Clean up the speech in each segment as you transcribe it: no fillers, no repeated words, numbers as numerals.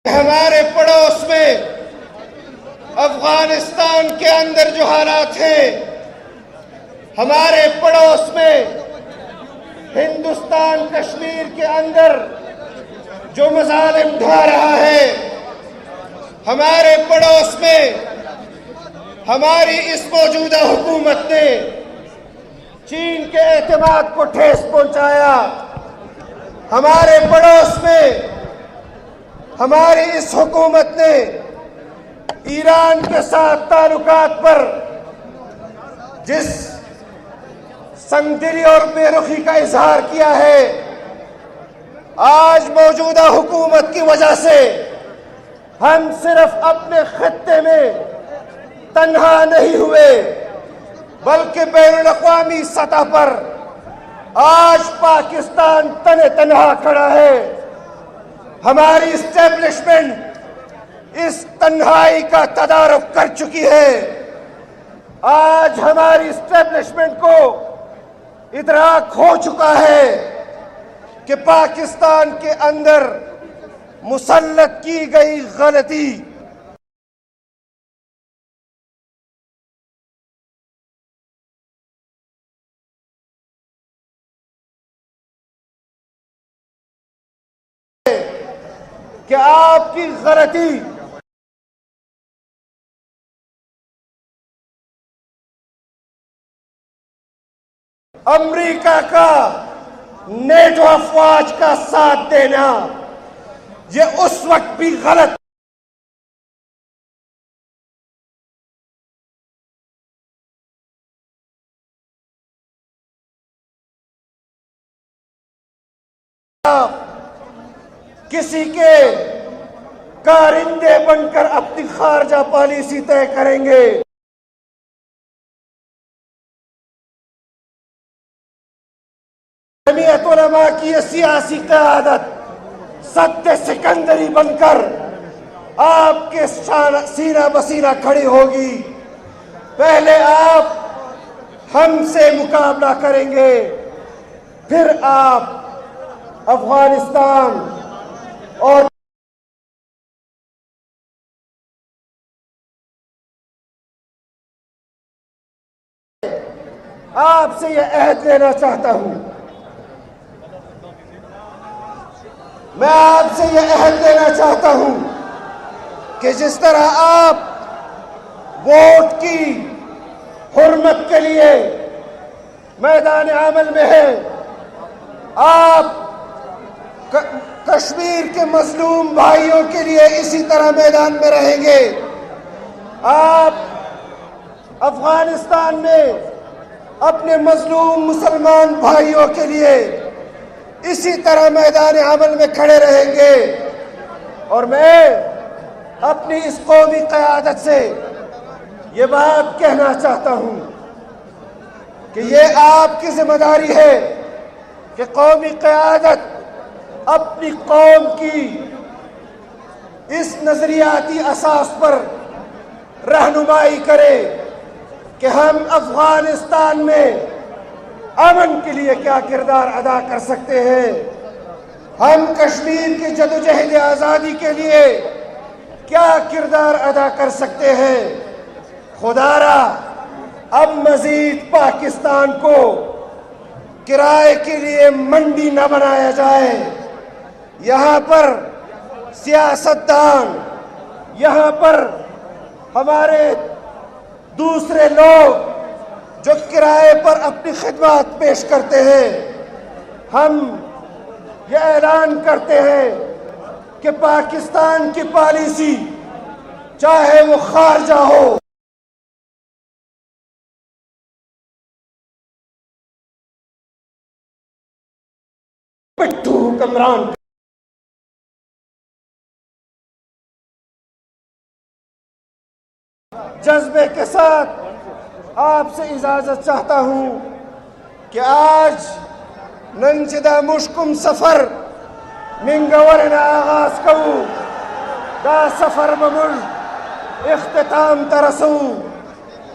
ہمارے پڑوس میں افغانستان کے اندر جو حالات ہیں، ہمارے پڑوس میں ہندوستان کشمیر کے اندر جو مظالم ڈھا رہا ہے، ہمارے پڑوس میں ہماری اس موجودہ حکومت نے چین کے اعتماد کو ٹھیس پہنچایا، ہمارے پڑوس میں ہماری اس حکومت نے ایران کے ساتھ تعلقات پر جس سنگدلی اور بے رخی کا اظہار کیا ہے، آج موجودہ حکومت کی وجہ سے ہم صرف اپنے خطے میں تنہا نہیں ہوئے بلکہ بین الاقوامی سطح پر آج پاکستان تنے تنہا کھڑا ہے۔ ہماری اسٹیبلشمنٹ اس تنہائی کا تدارک کر چکی ہے۔ آج ہماری اسٹیبلشمنٹ کو ادراک ہو چکا ہے کہ پاکستان کے اندر مسلط کی گئی غلطی کہ آپ کی غلطی امریکہ کا نیٹو افواج کا ساتھ دینا، یہ اس وقت بھی غلط کسی کے کارندے بن کر اپنی خارجہ پالیسی طے کریں گے۔ جمعیت علماء کی یہ سیاسی قیادت سد سکندری بن کر آپ کے سینہ بسینہ کھڑی ہوگی۔ پہلے آپ ہم سے مقابلہ کریں گے، پھر آپ افغانستان اور آپ سے یہ عہد لینا چاہتا ہوں، میں آپ سے یہ عہد لینا چاہتا ہوں کہ جس طرح آپ ووٹ کی حرمت کے لیے میدان عمل میں ہیں، آپ کشمیر کے مظلوم بھائیوں کے لیے اسی طرح میدان میں رہیں گے۔ آپ افغانستان میں اپنے مظلوم مسلمان بھائیوں کے لیے اسی طرح میدان عمل میں کھڑے رہیں گے۔ اور میں اپنی اس قومی قیادت سے یہ بات کہنا چاہتا ہوں کہ یہ آپ کی ذمہ داری ہے کہ قومی قیادت اپنی قوم کی اس نظریاتی اساس پر رہنمائی کرے کہ ہم افغانستان میں امن کے لیے کیا کردار ادا کر سکتے ہیں، ہم کشمیر کی جدوجہد آزادی کے لیے کیا کردار ادا کر سکتے ہیں۔ خدا را اب مزید پاکستان کو کرائے کے لیے منڈی نہ بنایا جائے۔ یہاں پر سیاستدان، یہاں پر ہمارے دوسرے لوگ جو کرائے پر اپنی خدمات پیش کرتے ہیں، ہم یہ اعلان کرتے ہیں کہ پاکستان کی پالیسی چاہے وہ خارجہ ہو، پٹھو حکمران جذبے کے ساتھ آپ سے اجازت چاہتا ہوں کہ آج ننچدہ مشکم سفر منگورنا آغاز کرو دا سفر بمل اختتام ترسو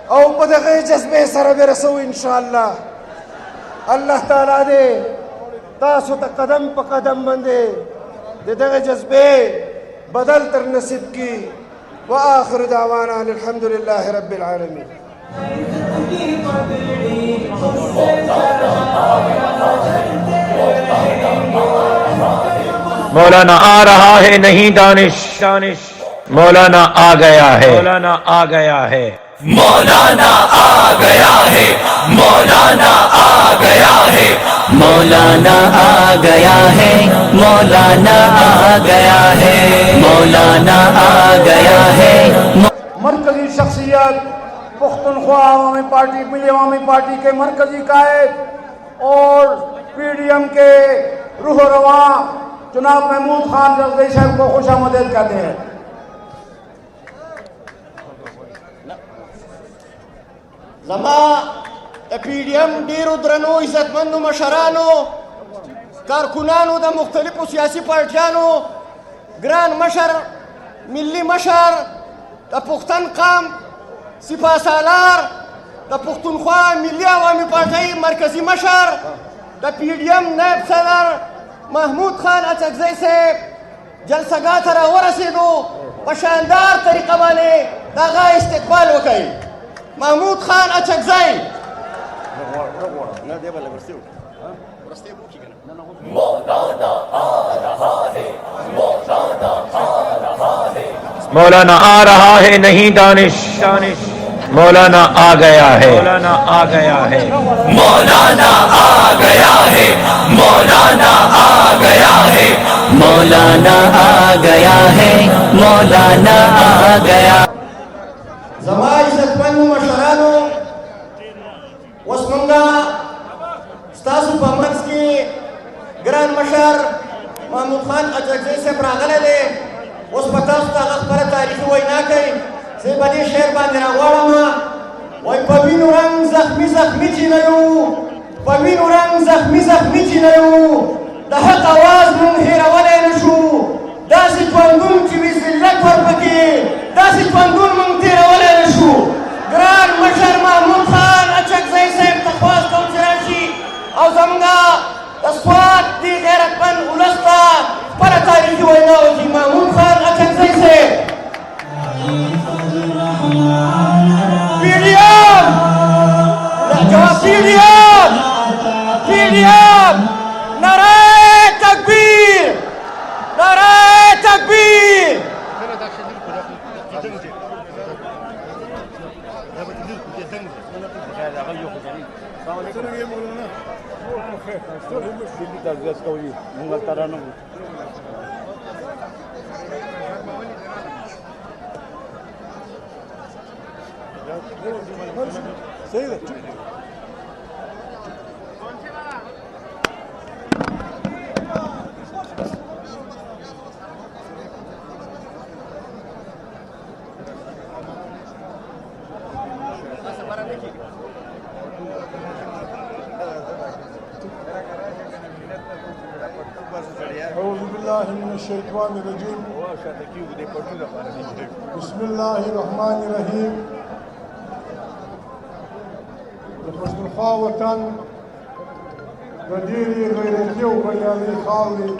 او پدغی جذبے سر برسو انشاءاللہ۔ اللہ تعالیٰ دے تاسو تا قدم پا قدم بندے دے دغه جذبے بدل تر نصیب کی وآخر دعوانا الحمدللہ رب العالمین. مولانا آ رہا ہے نہیں دانش مولانا آ گیا ہے مولانا آ گیا ہے مولانا آ گیا ہے مولانا آ گیا ہے مولانا آ گیا ہے مولانا آ گیا ہے مولانا آ گیا ہے. مرکزی شخصیت پختونخوا عوامی پارٹی ملی عوامی پارٹی کے مرکزی قائد اور پی ڈی ایم کے روح و رواں جناب محمود خان رضوی صاحب کو خوش آمدید کہتے ہیں. زما پی ڈی ایم ډیرو درنو عزتمندو مشرانو کارکنانو د مختلفو سیاسي پارټیانو ګران مشر ملي مشر د پښتون قام سپاه سالار د پښتونخوا ملي عوامي پارټۍ مرکزي مشر د پی ډي ایم نائب صدر محمود خان اڅکزی صاحب جلسګاه ته راورسېدو په شاندار طریقه باندې د هغه استقبال وکړئ. محمود خان اڅکزی مولانا آ رہا ہے نہیں دانش مولانا آ گیا ہے مولانا آ گیا ہے مولانا آ گیا ہے مولانا آ گیا ہے مولانا آ گیا ہے مولانا آ گیا. زما عزتمندو مشرانو اوس مونږه ستاسو په منځ کې ګران مشر محمود خان اڅکزی صاحب راغلی دی. اوس به تاسو ته هغه خپله تاریخي وینا کوي. زه په دې شعر باندې راغواړم وایي په وینو رنګ زخمي زخمي جینیو په وینو رنګ زخمي زخمي جینیو د حق اواز مونږ هېرولی نه شو. داسې ژوندون چې وي ذلت ورپکې داسې ژوندون مونږ تېرولی نه شو. ګران مشر محمود خان اڅکزی صاحب ته خواست کوم چې راشي او زموږ د سوات دې غیرتمند ولس ته خپله تاریخي وینا وکړي. محمود خان اڅکزی صاحب PDM جواب PDM نعرہ تکبیر نعرہ تکبیر. أعوذ بالله من الشيطان الرجيم بسم الله الرحمن الرحيم. د پښتونخوا وطن د ډېرې غیرتي او بریالۍ خاورې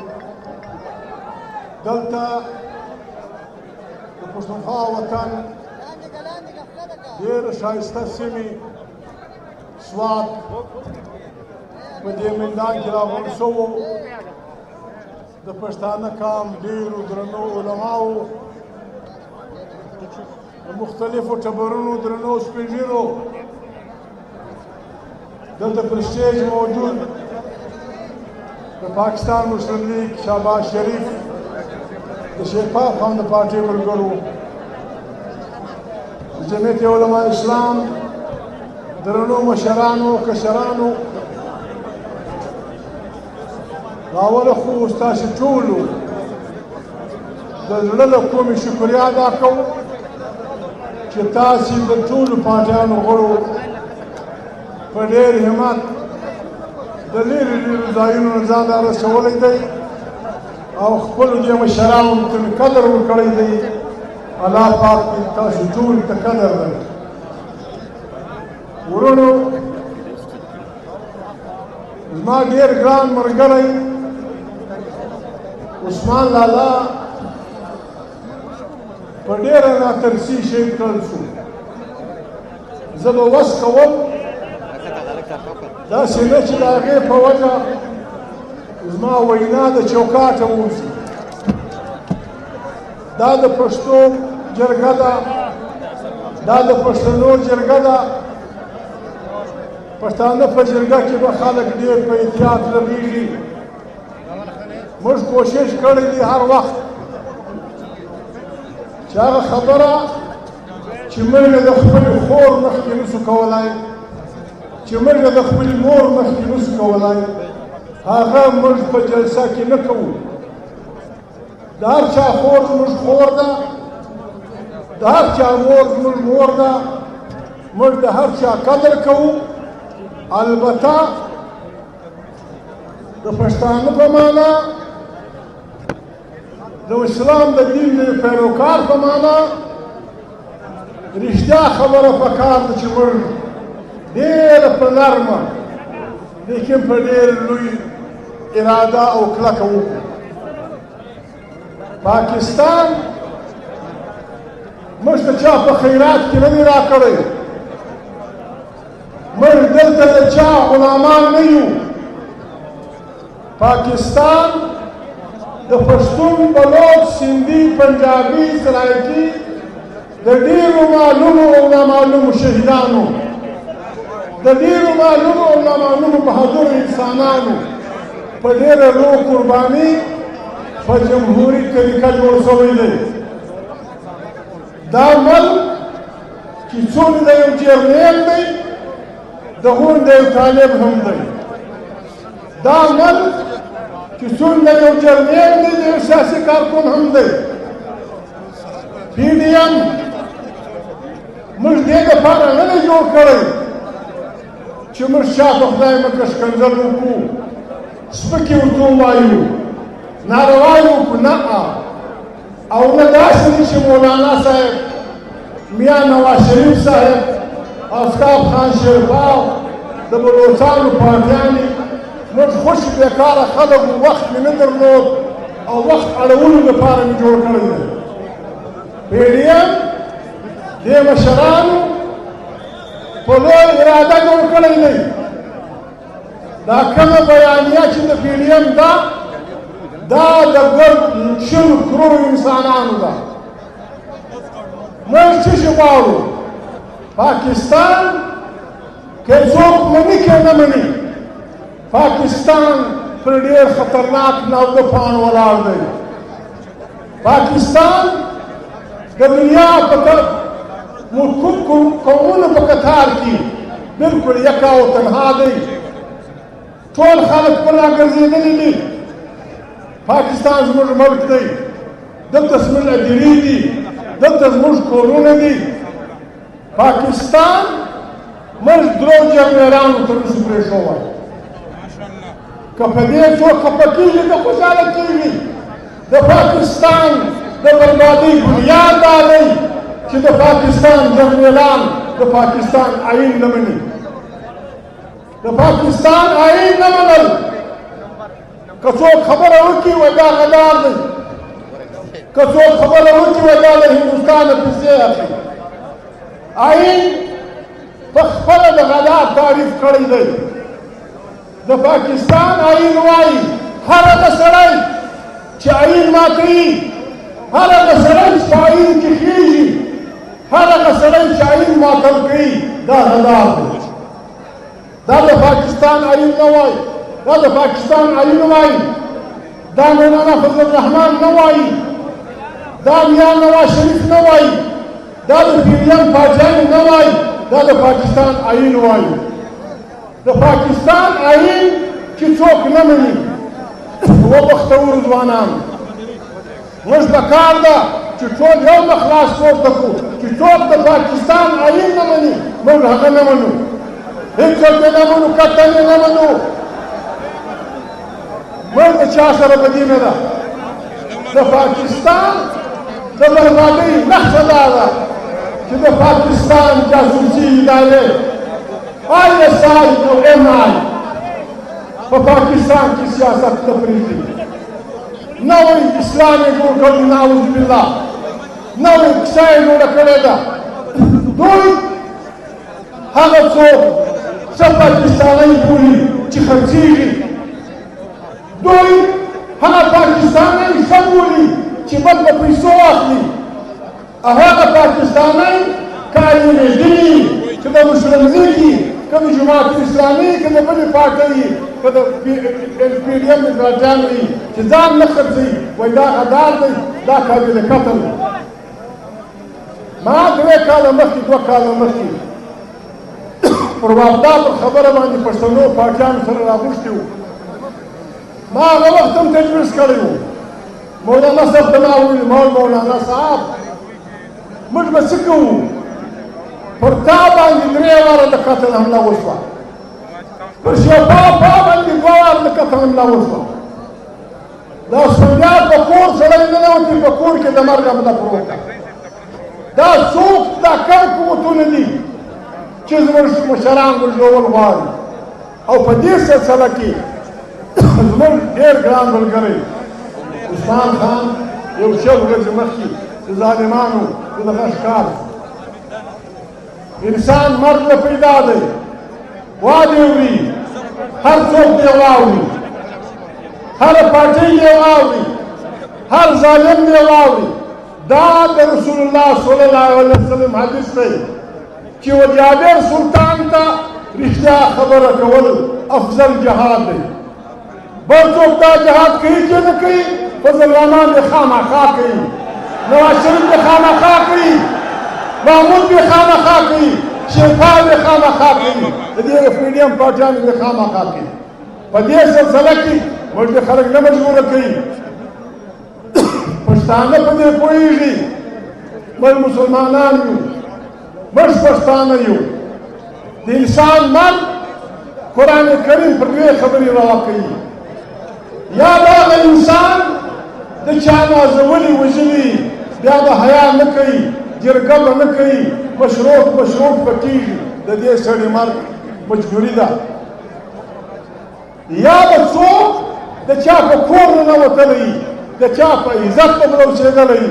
دلته د پښتونخوا وطن ډېر ښایسته سیمې سوات په دې میدان کې راغونډ شوو. د پښتانه قام ډېرو درنو علماو د مختلفو ټبرونو درنو سپین ږیرو دلته پر سټیج موجود د پاکستان مسلم لیگ شهباز شریف د شیرپا خان د پارټۍ ملګرو د جمعیت علماء اسلام درنو مشرانو کشرانو راوله خو ستاسو ټولو د زړه له کومې شکریا ادا کوو چې تاسې د ټولو پارټیانو غړو په ډېر همت د لرې لرې ځایونو نه ځان رارسولی دی او خپلو دې مشرانو ته مې قدر ورکړی دی. الله پاک دې تاسو ټولو ته قدر دی. ورونو زما ډېر ګران ملګری عثمان لالا په ډېره ناترسي شهید کړل شو. زه به وس کوم داسې نه چې د هغې په وجه زما وینا د چوکاټه ووځي. دا د پښتو جرګه ده، دا د پښتنو جرګه ده. پښتانه په جرګه کې به خلک ډېر په احتیاط لګېږي. موږ کوشش کړی دی هر وخت چې هغه خبره چې موږ د خپلې خور مخکې نسو کولی، چې موږ د خپلې مور مخکې نسو کولی، هغه موږ په جلسه کې نه کوو. د هر چا خور زموږ خور ده، د هر چا مور زموږ مور ده. موږ د هر چا قدر کوو. البته د پښتانه په معنا د اسلام د دین د پیروکار په معنا رښتیا خبره پکار ده چې موږ ډېره په نرمه لیکن په ډېر لوی اراده او کلکه وکړو. پاکستان موږ د چا په خیرات کې نه دی راکړی. موږ دلته د چا غلامان نه یو. پاکستان د پښتون، بلوچ، سندي، پنجابي، سرایکي د ډېرو معلومو او نامعلومو شهیدانو، د ډېرو معلومو او نامعلومو بهادرو انسانانو په ډېره لویه قرباني په جمهوري طریقه جوړ شوی دی. دا ملک چې څومره د you Jarnail the دغون the you طالب هم دی. دا ملک چې څومره د you Jarnail the the you سیاسي کارکون هم دی. پی ډي ایم موږ دې دپاره نه دی جوړ کړی چې موږ چا ته خدای مکړه ښکنځل وکړو، سپکې ورته ووایو، ناروا یې وکړو. نه، او نه داسې دی چې مولانا صاحب، میاں نواز شریف صاحب، آفتاب خان شیرپاو د بلوچانو پارټیانې موږ خوشي بېکاره خلک وو، وخت مې نه درلود او وخت اړولو لپاره مې جوړ کړی دی. پی ډي ایم دې مشرانو په لوی اراده جوړ کړی دی. دا کومه بیانیه چې د پی ډي ایم ده دا د ګرد شلو کروړو انسانانو ده. موږ څه شی غواړو؟ پاکستان که څوک مني که نه مني، پاکستان پر ډېر خطرناک ناوده پاڼ ولاړ دی. پاکستان د دنیا په قومونو په کتار کې بلکل یکا او تنها دی. ټول خلک پر راګرځېدلي دي. پاکستان زموږ ملک دی، دلته زموږ ادارې دي، دلته زموږ کورونه دي. پاکستان موږ درو جرنیلانو ته نشو پرېښودی. که په دې څوک خفه کېږي که خوشحاله کېږي، د پاکستان د بربادۍ بنیاد دا دی چې د پاکستان جرنیلان د پاکستان آئین نه مني. د پاکستان آئین نه منل، که څوک خبره وکړي وایي دا غدار دی، که څوک خبره وکړي وایي دا له هندوستانه پیسې اخلي. آئین په خپله د غدار تعریف کړی دی. د پاکستان آئین وایي هر هغه سړی چې آئین ماتوي، هر هغه سړی چې په آئین کې خېږي، هر هغه سړی چې آئین ماتل کوي دا غدار دی. دا د پاکستان آئین نه وایي، دا د پاکستان آئین وایي، دا مولانا فضل الرحمان نه وایي، دا میاں نواز شریف نه وایي، دا د پی ډي ایم پاچایي نه وایي، دا د پاکستان آئین وایي. د پاکستان آئین چې څوک نه مني، وبختورو ځوانانو، موږ پکار ده چې ټول یو مخ لاس پورته کړو چې څوک د پاکستان آئین نه مني موږ هغه نه منو، هېڅوک یې نه منو، قطعاً یې نه منو. موږ د چا سره بدي نه ده. د پاکستان د بربادۍ نښه دا ده چې د پاکستان جاسوسي ادارې ISI او MI په پاکستان کې سیاست نه پرېږدي. نوی اسلام یې جوړ کړی، نعوذ بالله. نوې کیسه یې جوړه کړې ده. دوی هغه څوک څه پاکستانی بولي چې خرڅېږي، دوی هغه پاکستانی ښه بولي چې بل په پیسو اخلي، او هغه پاکستانی کاریږي چې د مسلم لیګي، که د جماعت اسلامي، که د بلې پارټۍ، که د PDM ګاډیان وي چې ځان نه خرڅوي، وایي دا غدار دی، دا قابل قتل. ما 3 کاله مخکې 2 کاله مخکې پر وابدا پر خبره باندې پښتنو پاکیانو سره راغوښتي وو. ما هغه وخت هم تجویز کړی وو. مولانا صاحب ته ما وویل مولانا صاحب موږ به څه کوو؟ پر تا باندې 3 واره د قتل حمله وشوه، پر شفاف باندې 2 واره د قتل حمله وشوه. دا سنجار په کور سړی ننوتي، په کور کې د مرګ حمله پروته. دا څوک دا کم قوتونه دي چې زموږ مشران وژلول غواړي. او په دې سلسله کې زموږ ډېر ګران ملګری عثمان خان یو شل ورځې مخکې د ظالمانو د دغه ښکار انسان مرګ نه پیدا دی، وادي وړي، هر څوک دی واوري، هر پارټۍ دی واوري، هر ظالم دی واوري. دا د رسول الله صلی الله علیه وسلم حدیث دی چې ولیعبر سلطان ته رښتیا خبره کول افضل جهاد دی. بل څوک دا جهاد کوي چې نه کوي، فضل الرحمان دی خامخا کوي، نواز شریف دی خامخا کوي، محمود دی خامخا کوي، شیخا دی خامخا کوي، د دې PDM پارټیانو دی خامخا کوي. په دې سلسله کې موږ د خلک نه مجبوره کوي. پښتانه په دې پوهېږي موږ مسلمانان یو، موږ پښتانه یو. د انسان مرګ قرآن کریم پر 2 خبرې راواقعي. یا د هغه انسان د چا نازولي وژلي بیا به حیا نه کوي، جرګه به نه کوي، مشروط به کېږي، د دې سړي مرګ مجبوري ده. یا به څوک د چا په کور ننوتلی، د چا په عزت به بلوچېدلی،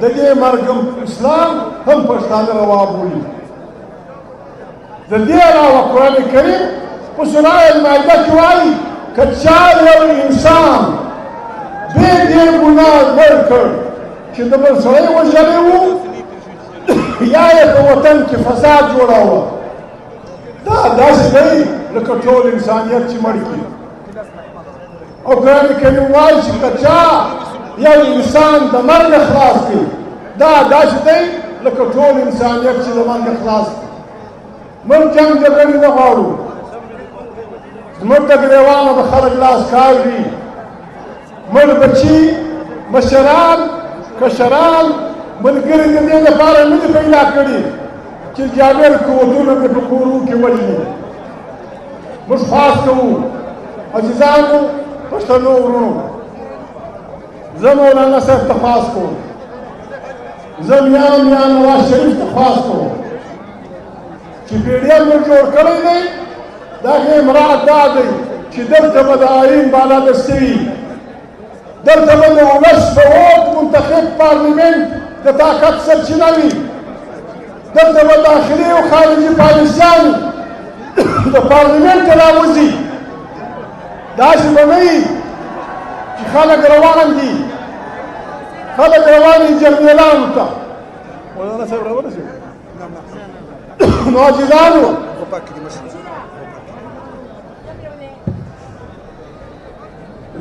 د دې مرګ اسلام هم پښتانه روا بولي. د دې علاوه قرآن کریم په سوره المائده کې وایي که چا یو انسان بې دې ګناه مړ کړ چې د بل سړی وژلی وو یا یې په وطن کې فساد جوړاوه، دا داسې دی لکه ټول انسانیت چې مړ کړي. او قرآن کریم وایي چې که چا یو انسان د مرګ خلاص کړي، دا داسې دی لکه ټول انسانیت چې د مرګ خلاص کړي. موږ جنګ جګړې نه غواړو، زموږ د ګریوانو د خلک لاس کار دي. موږ بچي، مشران، کشران، ملګري د دې لپاره نه دي پیدا کړي چې جابر قوتونه دې په کورو کې وژني. موږ خاص کوو عزیزانو پښتنو ورونو، زه مولانا صاحب ته خاص کوم، زه میا نواز شریف ته خاص کوم چې PDM موږ جوړ کړی دی. دا هغې مراد دا دی چې دلته به د آیین بالادستي وي، دلته به د ولس په ووټ منتخب پارلمنټ د طاقت سرچینه وي، دلته به داخلي او خارجي پالیسیان د پارلمنټ راوځي. داسې به نه وي چې خلک روان دي، خلک روان دي جرنیلانو ته. مولانا صاحب راورسېد نو عزیزانو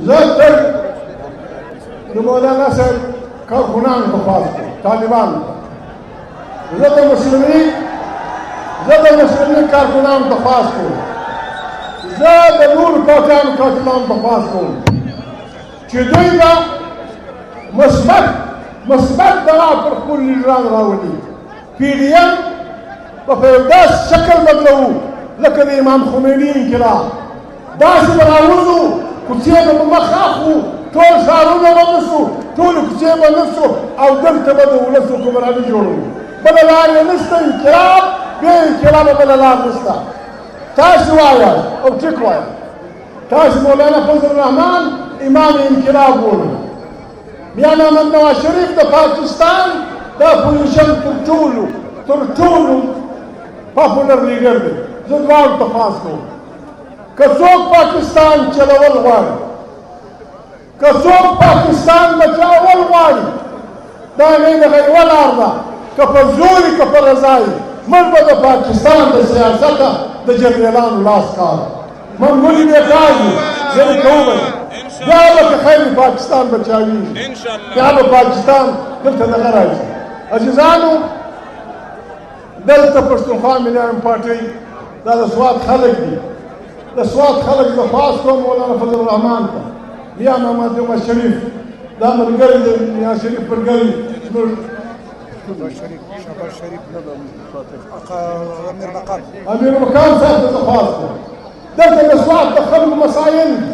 زه تل د مولانا صاحب کارکنانو ته خاص کړم، طالبانو ته. زه د مسلمي کارکنانو ته خاص کړم، زه د نورو پاکانو کارکنانو ته خاص کړم چې دوی به مثبت دغه پر خپل لیډران راولي. PDM به په یو داسې شکل بدلوو لکه د امام خمیني انقلاب. داسې به راوځو، کوڅې به په مخ اخلو، ټول ښارونه به نسو، ټولې کوڅې به نسو، او دلته به د ولس حکمراني جوړوو. بله لار یې نشته، انقلاب بې انقلابه بله لار نشته. تاسې وایاست او ټیک وایاست، تاسې مولانا فضل الرحمان امام انقلاب بولئ، بیا محمد نواز شریف د پاکستان د اپوزیشن تر ټولو پاپولر لیډر دی. زه دواړو ته خاص کوم که څوک پاکستان چلول غواړي، که څوک پاکستان بچاول غواړي، دا هغې دغه یوه لار ده، که په زور وي که په رضا وي، موږ به د پاکستان د سیاست د جنرالانو لاس کار موږ ولې بېکار یو. یعنې که ووایو بیا به که خیر پاکستان بچاویږي، بیا به پاکستان دلته دغه راځي. عزیزانو، دلته پښتونخوا ملیان پارټۍ دا د سوات خلک دي. د سوات خلک زه خواست کوم مولانا فضل الرحمن ته، میا محمد عمر شریف دا ملګری دی، میا شریف ملګری امیر مقام صاحب ته زه خواست کوم. دلته د سوات د خلکو مسایل دي،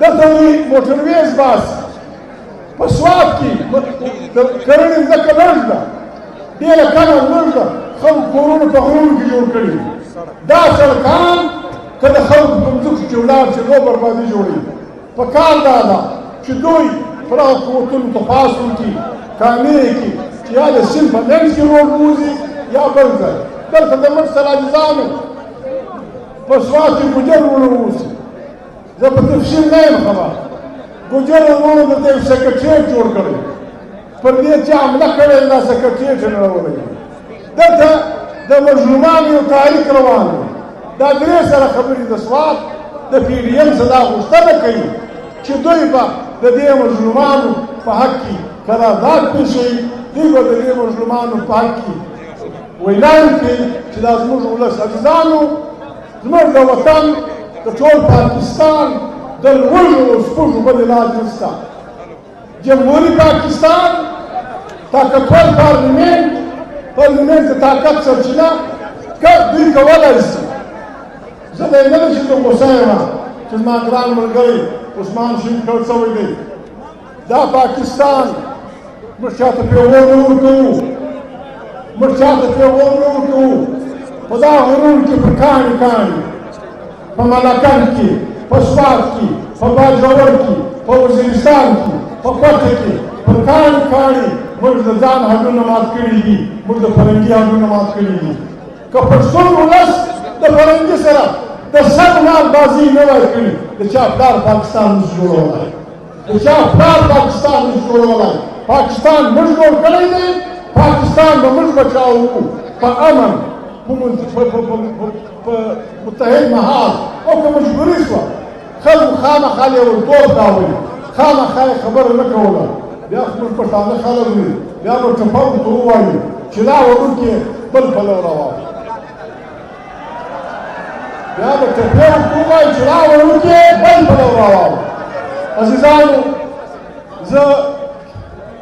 دلته وایي موټرویز باسي. په سوات کې د کرنې ځمکه لږ ده، ډېره کمه لږ ده، خلکو کورونه په غرونو کې جوړ کړي. دا سړکان که د خلکو په ځمکو کې ولاړ شي نو بربادي جوړوي. په کار دا ده چې دوی پر هغه قوتونو ته پاس وکړي، کامې یې کړي چې یا د سیند په منځ کې روډ ووځي یا بل ځای. دلته د موږ سره عزیزانو په سوات کې ګوجر وروڼه اوسي. زه په تفصیل نه یم خبر. ګوجر وروڼو دلته یو سکرټریټ جوړ کړی، پر دې چې حمله کړې دا سکرټریټ یې نړولی. دلته د مظلومانو یو تاریخ روان دی. دا درې سره خبرې د سوات د پی ډي ایم څخه دا غوښتنه کوي چې دوی به د دې مظلومانو په حق کې قرارداد پیښوي، دوی به د دې مظلومانو په حق کې ویلان کوي چې دا زموږ ولس. عزیزانو، زموږ د وطن د ټول پاکستان د لوړو سپوږو بل علاج نشته. جمهوري پاکستان طاقتور پارلمنت د طاقت سرچینه دوی کولی شي. زه د نه ده چې زه غوسه یم چې زما ګران ملګری عثمان شریف کړ شوی دی. دا پاکستان موږ چاته پیغور نه ورکوو، موږ چاته پیغور نه ورکوو. په دا غرونو کې په کاڼي کاڼي، په ملکند کې، په سوات کې، په باجوړ کې، په وزیرستان کې، په کوټه کې په کاڼي کاڼي موږ د ځان حدونه مات کړي دي، موږ د فرهنګي حدونه مات کړي دي. که پښتون ولس د فرهنګي سره د سر مال بازي نه وای کړي، د چا پلار پاکستان نشي جوړولی، د چا پلار پاکستان نشي جوړولی. پاکستان موږ جوړ کړی دی، پاکستان به موږ بچاوو په امن، په متحد محال. او که مجبوري شوه خلکو خامخا لیونتوب راولي، خامخا یې خبره نه کوله، بیا زموږ پښتانه خلک وي بیا به ټپه ورته ووایي چې دا وړوکې بل پلو روان، بیا به ټپې ورته ووایي چې دا وړوکې بل پلو روان. عزیزانو، زه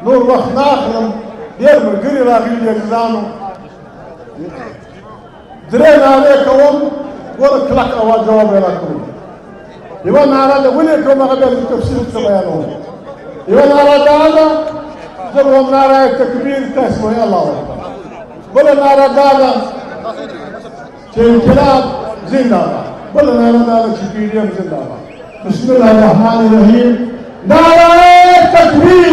نور وخت نه اخلم، ډېر ملګري راغلي دي. عزیزانو، درې نارې کوم، ګوره کلک اواز جواب یې راکوم. یوه ناره ده ولې کوم هغه بیا زه تفصیل ورته بیانوم. یوه ناره دا ده، زه به هم ناره تکبیر تاسې وایي الله اکبر. بله ناره دا ده چې انقلاب زنده باد. بله ناره دا ده چې پی ډي ایم زنده باد. بسم الله الرحمن الرحیم. ناره تکبیر،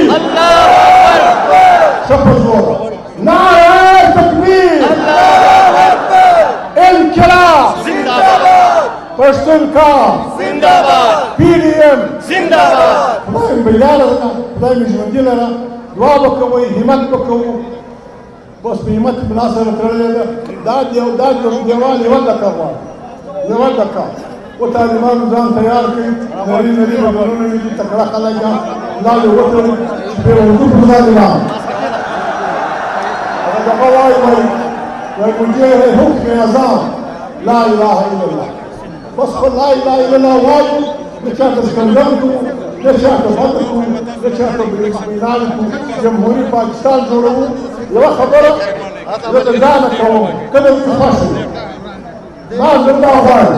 سب په زور. ناره تکبیر، انقلاب زنده باد، پښتونخوا زنده باد، پی ډي ایم زنده باد. خدای مې بریاله ده، خدای مې ژوندي لره. دعا به کوئ، همت به کوو. بس په همت کې ملا سره تړلې ده. دا دیوال یوه دقه غواړي، یوه دقه. و طالبانو ځان تیار کړي، نري نري بدنونه یې دي، تکړه خلک یې لاندې وتړي چې پرې اردو پر ځان لاړ. هغه دغه وایي مجھے حکم اعظام لا الہ الا اللہ. بس خو لا اله الا الله وایو، نه چاته سکنجن کوو، نه چاته بند کوو، نه چاته اطمینان کوو. جمهوري پاکستان جوړوو. یوه خبره زه د ځانه کوم، کله مې خوښ وي زما زنده غواړي،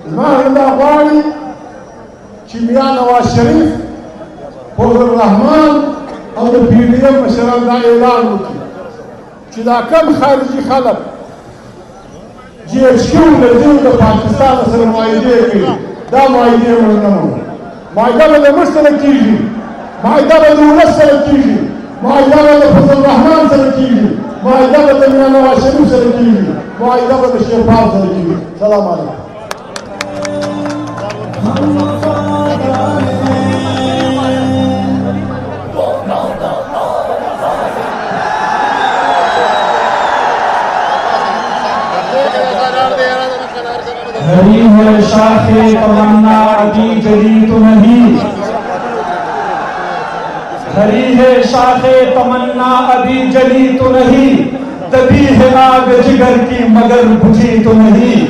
زما زنده غواړي چې میا نواز شریف، فضل الرحمن او د پی ډي ایم مشران دا اعلان وکړي چې دا کم خارجي خلک جی ایچ کیو د دوی د پاکستان سره معاهدې کوي، دا معاهدې موږ نه منو. معاهده به له موږ سره کېږي، معاهده به د ولس سره کېږي، معاهده به د فضل الرحمن سره کېږي، معاهده به د میاں نواز شریف سره کېږي، معاهده به د شیخ فهد سره کېږي. سلام علیکم. ہری ہے شاخ تمنا ابھی جلی تو نہیں، ہری ہے شاخ تمنا ابھی جلی تو نہیں، دبی ہے آگ جگر کی مگر بجھی تو نہیں،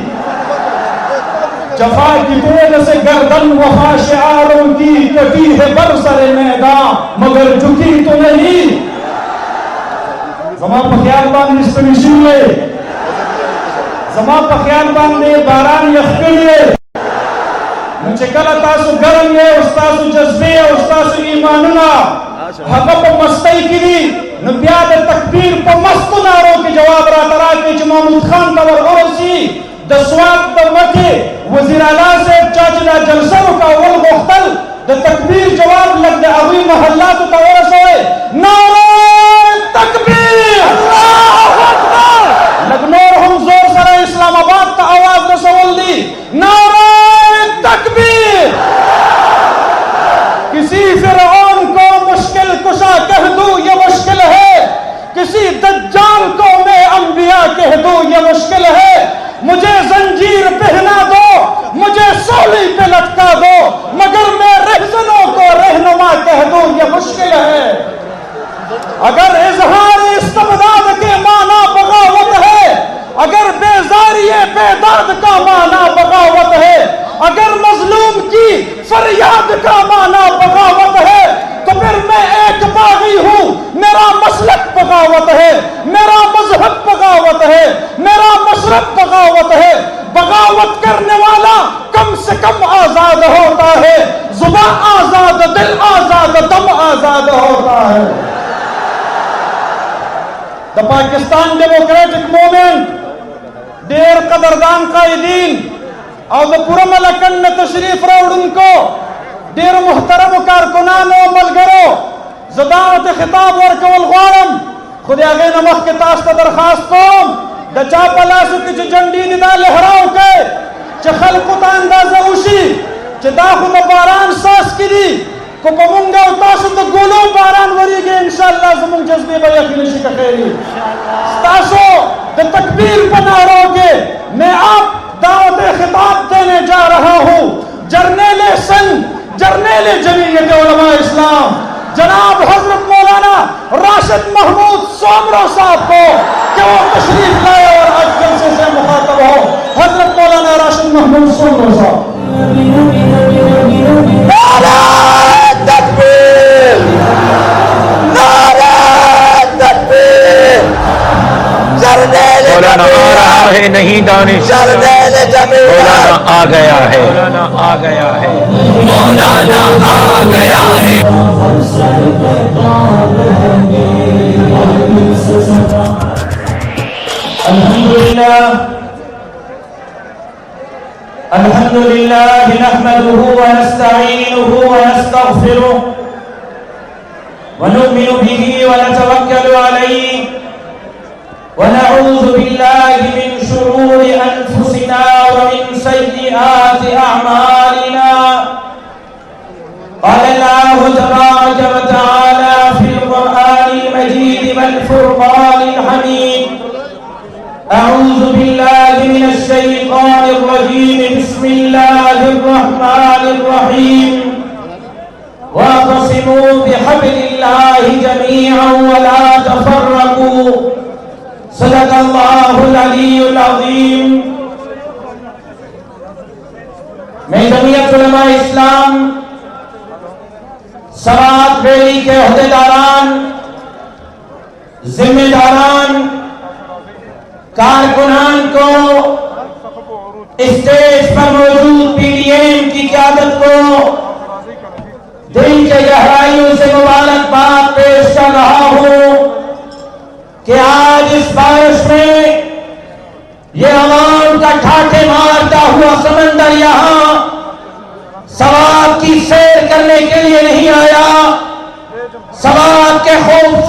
جفا کی دود سے گردن وفا شعاروں کی کٹی ہے برسر میدان مگر جھکی تو نہیں. زمان پا خیال بان نسپنشن لے، زمان پا خیال بان نے باران یخکلیے، نچے کلا تاسو گرم لے استاسو جذبے استاسو ایماننا حقا پا مستی کی دی نبیاد تکبیر پا مستو نارو کی جواب را تراکی چھ محمود خان تور عرصی دسوات دا وقی وزیر اعلیٰ سے چاچنا جلسوں کا اول مختل دا تکبیر جواب لگ دے اگوی محلات تا ورس ہوئے نعرہ تکبیر اللہ اکبر لگنور ہم زور سر اسلام آباد تا آواز رسول دی نعرہ تکبیر. کسی فرعون کو مشکل کشا کہہ دوں یہ مشکل ہے، کسی دجال کو میں انبیاء کہہ دوں یہ مشکل ہے، مجھے زنجیر پہنا دو مجھے سولی پہ لٹکا دو مگر میں رہزنوں کو رہنما کہہ دوں یہ مشکل ہے. اگر اظہار استبداد کے معنی بغاوت ہے، اگر بیزاری بیداد کا معنی بغاوت ہے، اگر مظلوم کی فریاد کا معنی بغاوت ہے تو پھر میں ایک باغی ہوں، میرا مسلک بغاوت ہے، میرا مذہب بغاوت ہے، میرا مشرب بغاوت ہے. بغاوت کرنے والا کم سے کم آزاد ہوتا ہے، زبان آزاد دل آزاد دم آزاد ہوتا ہے. دا پاکستان ڈیموکریٹک مومنٹ دیر قدردان قائدین اور دا پورا ملکن میں تشریف روڑن کو دیر محترم کارکنان و ملگرو زداوت خطاب ورکول غوارم خود آگے نمخ کے تاستا درخواست کوم دا چاپا لاسو کی جنڈی ندا لہراؤ کے چھ خلقو تا اندازہ اوشی چھ داخو مباران ساس کی دی کو پمونگا اتاسو تا گولو باران وری گے انشاءاللہ زمون جذبی با یقینشی کا خیری ستاسو دا تکبیر بنا رو گے. میں آپ دعوت خطاب دینے جا رہا ہوں جرنیل سن جرنیل جمعیت علماء اسلام جناب حضرت مولانا راشد محمود سومرو صاحب کو کہ وہ تشریف لائے اور آج جلسے سے مخاطب ہو. حضرت مولانا راشد محمود سومرو صاحب. نعرہ تکبیر، نعرہ تکبیر. مولانا آ رہا ہے نہیں دانش، مولانا آ گیا ہے، مولانا آ گیا ہے، مولانا آ گیا ہے. الحمد لله نحمده ونستعينه ونستغفره ونؤمن به ونتوكل عليه ونعوذ بالله من شرور أنفسنا ومن سيئات أعمالنا. قال الله تبارك وتعالى في القرآن المجيد والفرقان الحميد: أعوذ بالله من الشيطان الرجيم، بسم الله الرحمن الرحيم. واعتصموا بحبل الله جميعا ولا تفرقوا. صدق الله العلي العظيم. میں جمعیت علماء اسلام سوات بیلی کے عہدیداران، ذمہ داران، کارکنان کو، اسٹیج پر موجود پی ڈی ایم کی قیادت کو دل کے گہرائیوں سے مبارکباد پیش کر رہا ہوں کہ آج اس بارش میں یہ عوام کا ٹھاٹھے مارتا ہوا سمندر یہاں سوات کی سیر کرنے کے لیے نہیں آیا، سوات کے خوبصورت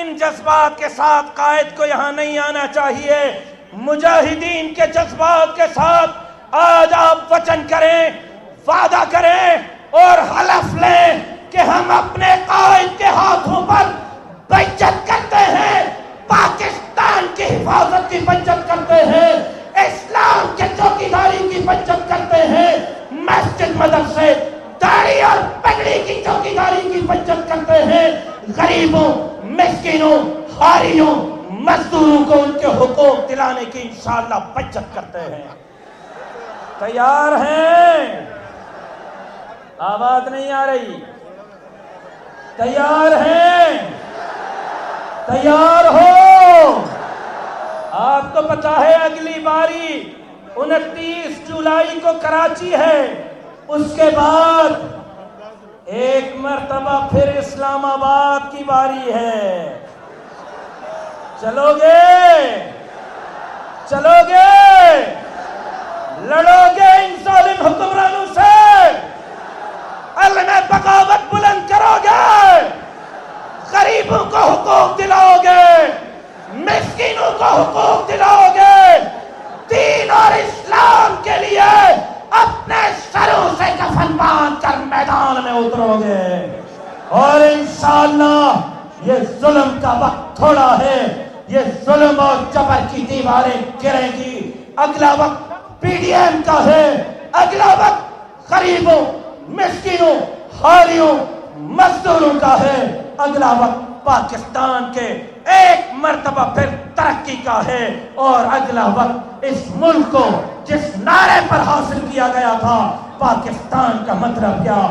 ان جذبات کے ساتھ قائد کو یہاں نہیں آنا چاہیے. مجاہدین کے جذبات کے ساتھ آج آپ وچن کریں, وعدہ کریں اور حلف لیں کہ ہم اپنے قائد کے ہاتھوں پر بیعت کرتے ہیں, پاکستان کی حفاظت کی بیعت کرتے ہیں, اسلام کے چوکیداری کی بیعت کرتے ہیں, مسجد مدرسے داڑھی اور پگڑی کی چوکیداری کی بیعت کرتے ہیں, غریبوں, مسکینوں, حاریوں, مزدوروں کو ان کے حقوق دلانے کی انشاءاللہ بیعت کرتے ہیں. تیار ہیں؟ آواز نہیں آ رہی. تیار ہیں؟ تیار ہو؟ آپ کو پتا ہے اگلی باری 29 جولائی کو کراچی ہے, اس کے بعد ایک مرتبہ پھر اسلام آباد کی باری ہے. چلو گے؟ چلو گے؟ لڑو گے ان ظالم حکمرانوں سے؟ علم بغاوت بلند کرو گے؟ غریبوں کو حقوق دلاؤ گے؟ مسکینوں کو حقوق دلاؤ گے؟ دین اور اسلام کے لیے اپنے سروں سے کفن باندھ کر میدان میں اترو گے؟ اور انشاءاللہ یہ ظلم کا وقت تھوڑا ہے, یہ ظلم اور جبر کی دیواریں گریں گی. اگلا وقت پی ڈی ایم کا ہے, اگلا وقت غریبوں, مسکینوں, حاریوں, مزدوروں کا ہے, اگلا وقت پاکستان کے ایک مرتبہ پھر ترقی کا ہے, اور اگلا وقت اس ملک کو جس نعرے پر حاصل کیا گیا تھا پاکستان کا مطلب کیا,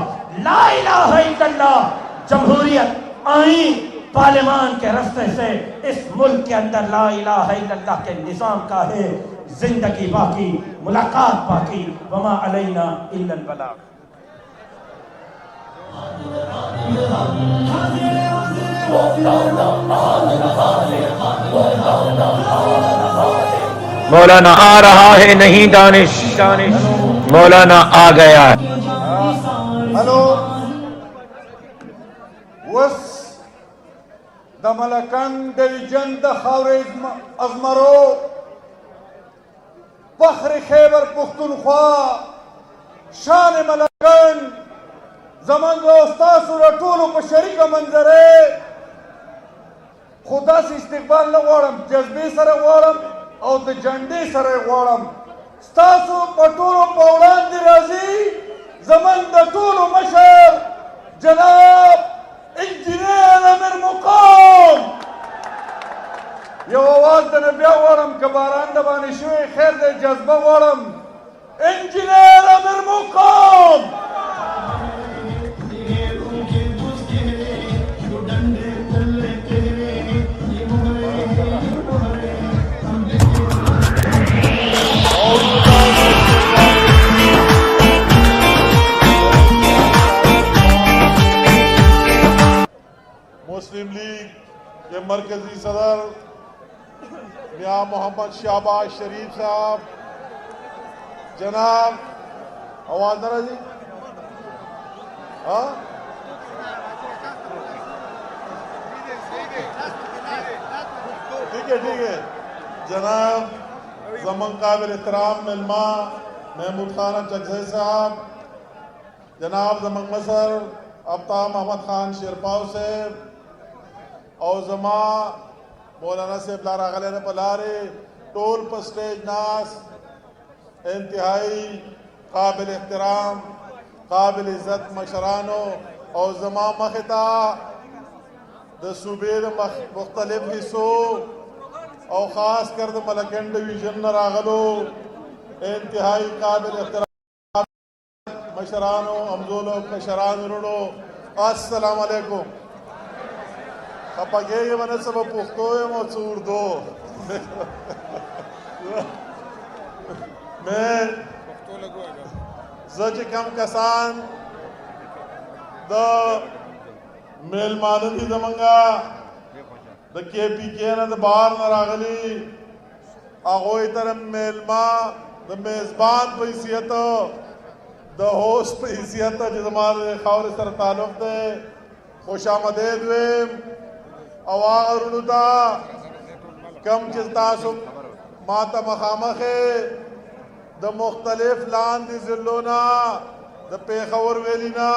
لا الہ الا اللہ, جمہوریت, آئین, پارلیمان کے رستے سے اس ملک کے اندر لا الہ الا اللہ کے نظام کا ہے. زندگی باقی, ملاقات باقی, وما علینا الا البلاغ. مولانا آ رہا ہے نہیں دانش, مولانا آ گیا ہے. ہلو وس د ملکن ڈویژن د خاورې ازمرو فخر خیبر پختونخوا شان ملکن زمن د استاسو د ټولو په شریکه منظرې خو داسې استقبال نه غواړم, جذبې سره غواړم او د جنډې سره غواړم. ستاسو په ټولو په وړاندې راځي زمن د ټولو مشر جناب انجینیر امیر مقام. یو آواز د بیا غواړم که باران د باندې شوی خیر دی, جذبه غواړم. انجینیر امیر مقام. مسلم لیگ کے مرکزی صدر میاں محمد شہباز شریف صاحب, جناب آواز نہ جی, ہاں ٹھیک ہے, جناب زمن قابل احترام ملما محمود خان چکزئی صاحب, جناب زمن مصر ابتا محمد خان شیرپاؤ صاحب, اور زما مولانا صاحب لارا غلے پلارے ٹول پر سٹیج ناس انتہائی قابل احترام قابل عزت مشرانو, اور زما مختا د صوبے مختلف حصوں اور خاص کر د ملکن ڈویژن راغلو انتہائی قابل احترام مشرانو, امزولو, کشران رونو, السلام علیکم. خپگے یہ بنے سب پختوئے موصور دو میں زج کم کسان دا میل مالندی دمنگا دا کے پی کے نا دا بار نراغلی آغوی ترم میل ما دا میزبان پیسیت دا ہوسٹ پیسیت جزمار خاور سر تعلق دے خوش آمدید ویم اواغرتا کم چلتاسم ماتا مخامخ دا مختلف لان دی ضلعونا دا پیخور ویلینا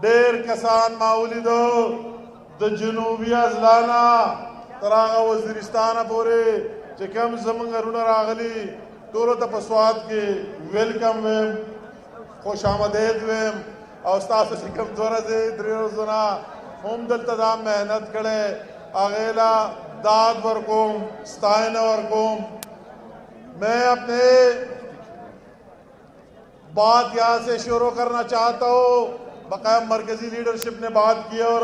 دیر کسان ماولی دا جنوبی ازلانا تراغا وزیرستان پورے چکم زمنگ رونا راغلی طولو تا پسواد کے ویلکم ویم خوش آمدید ویم او استاس شکم دورزی دریروزنا ہم دلتا دا محنت کڑے آغیلا داد ورکوم ستائن ورکوم میں اپنے بات یہاں سے شروع کرنا چاہتا ہوں بقیہ مرکزی لیڈرشپ نے بات کی اور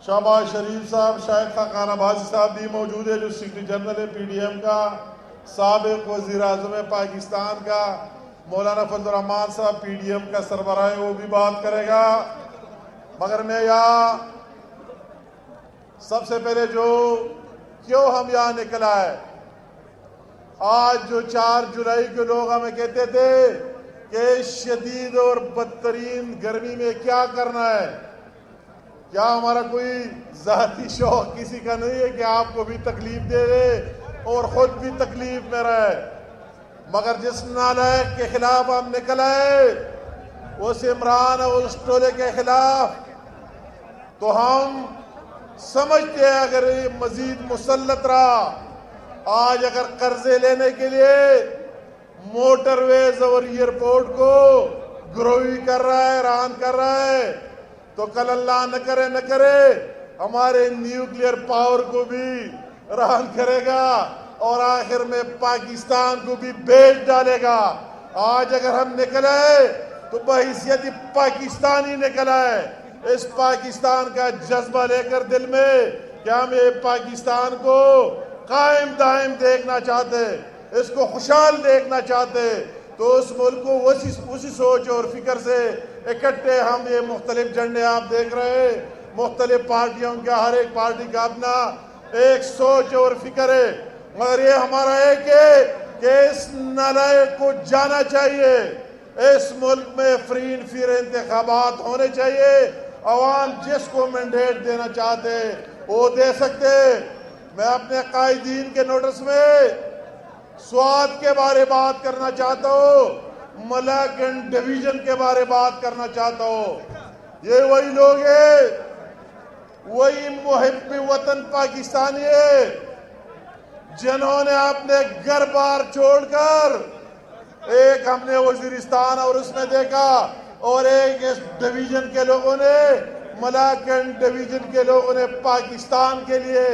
شہباز شریف صاحب شاہد خاقان عباسی صاحب بھی موجود ہے جو سیکرٹری جنرل ہے پی ڈی ایم کا سابق وزیر اعظم پاکستان کا مولانا فضل الرحمان صاحب پی ڈی ایم کا سربراہ ہے وہ بھی بات کرے گا مگر میں یہاں سب سے پہلے جو کیوں ہم یہاں نکلا ہے آج جو 4 جولائی کے لوگ ہمیں کہتے تھے کہ شدید اور بدترین گرمی میں کیا کرنا ہے کیا ہمارا کوئی ذاتی شوق کسی کا نہیں ہے کہ آپ کو بھی تکلیف دے دے اور خود بھی تکلیف میں رہے مگر جس نالائق کے خلاف ہم نکل آئے اس عمران اور اس ٹولے کے خلاف تو ہم سمجھتے ہیں اگر یہ مزید مسلط رہا آج اگر قرضے لینے کے لیے موٹر ویز اور ایئرپورٹ کو گروہی کر رہا ہے ران کر رہا ہے تو کل اللہ نہ کرے ہمارے نیوکلیئر پاور کو بھی ران کرے گا اور آخر میں پاکستان کو بھی بیچ ڈالے گا آج اگر ہم نکلے تو بحیثیت پاکستانی نکلا ہے اس پاکستان کا جذبہ لے کر دل میں کہ ہم یہ پاکستان کو قائم دائم دیکھنا چاہتے اس کو خوشحال دیکھنا چاہتے تو اس ملک کو اسی سوچ اور فکر سے اکٹھے ہم یہ مختلف جھنڈے آپ دیکھ رہے ہیں مختلف پارٹیوں کا ہر ایک پارٹی کا اپنا ایک سوچ اور فکر ہے مگر یہ ہمارا ایک ہے کہ اس نالائق کو جانا چاہیے اس ملک میں فری اینڈ فیئر انتخابات ہونے چاہیے عوام جس کو مینڈیٹ دینا چاہتے وہ دے سکتے میں اپنے قائدین کے نوٹس میں سوات کے بارے بات کرنا چاہتا ہوں ملاکن ڈویژن کے بارے بات کرنا چاہتا ہوں یہ وہی لوگ ہیں وہی محب وطن پاکستانی ہے جنہوں نے اپنے گھر بار چھوڑ کر ایک ہم نے وزیرستان اور اس میں دیکھا اور ایک اس ڈویژن کے لوگوں نے ملاکن ڈویژن کے لوگوں نے پاکستان کے لیے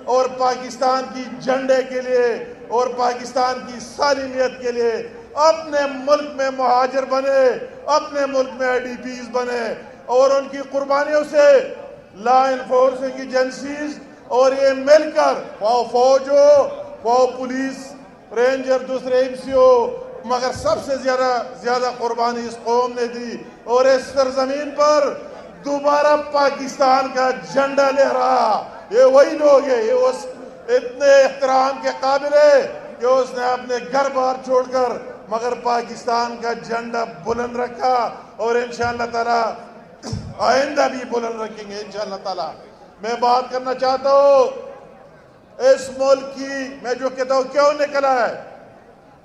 اور پاکستان کی جھنڈے کے لیے اور پاکستان کی سالمیت کے لیے اپنے ملک میں مہاجر بنے اپنے ملک میں IDPs بنے اور ان کی قربانیوں سے لا انفورسنگ ایجنسیز اور یہ مل کر وہ فوج ہو وہ پولیس رینجر دوسرے MC ہو مگر سب سے زیادہ قربانی اس قوم نے دی اور اس سرزمین پر دوبارہ پاکستان کا جھنڈا لہرا یہ وہی لوگ ہیں یہ اس اتنے احترام کے قابل ہے کہ اس نے اپنے گھر بار چھوڑ کر مگر پاکستان کا جھنڈا بلند رکھا اور انشاءاللہ تعالی آئندہ بھی بلند رکھیں گے انشاءاللہ تعالی میں بات کرنا چاہتا ہوں اس ملک کی میں جو کہتا ہوں کیوں نکلا ہے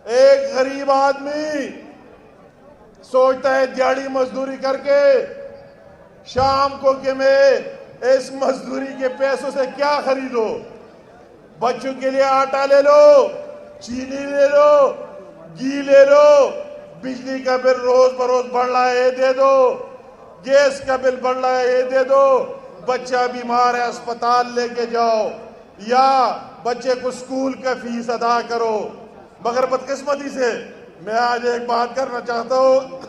ایک غریب آدمی سوچتا ہے دیہڑی مزدوری کر کے شام کو کہ میں اس مزدوری کے پیسوں سے کیا خریدو بچوں کے لیے آٹا لے لو چینی لے لو گھی لے لو بجلی کا بل روز بروز بڑھ رہا ہے یہ دے دو گیس کا بل بڑھ رہا ہے یہ دے دو بچہ بیمار ہے اسپتال لے کے جاؤ یا بچے کو اسکول کا فیس ادا کرو مگر بدقسمتی سے میں آج ایک بات کرنا چاہتا ہوں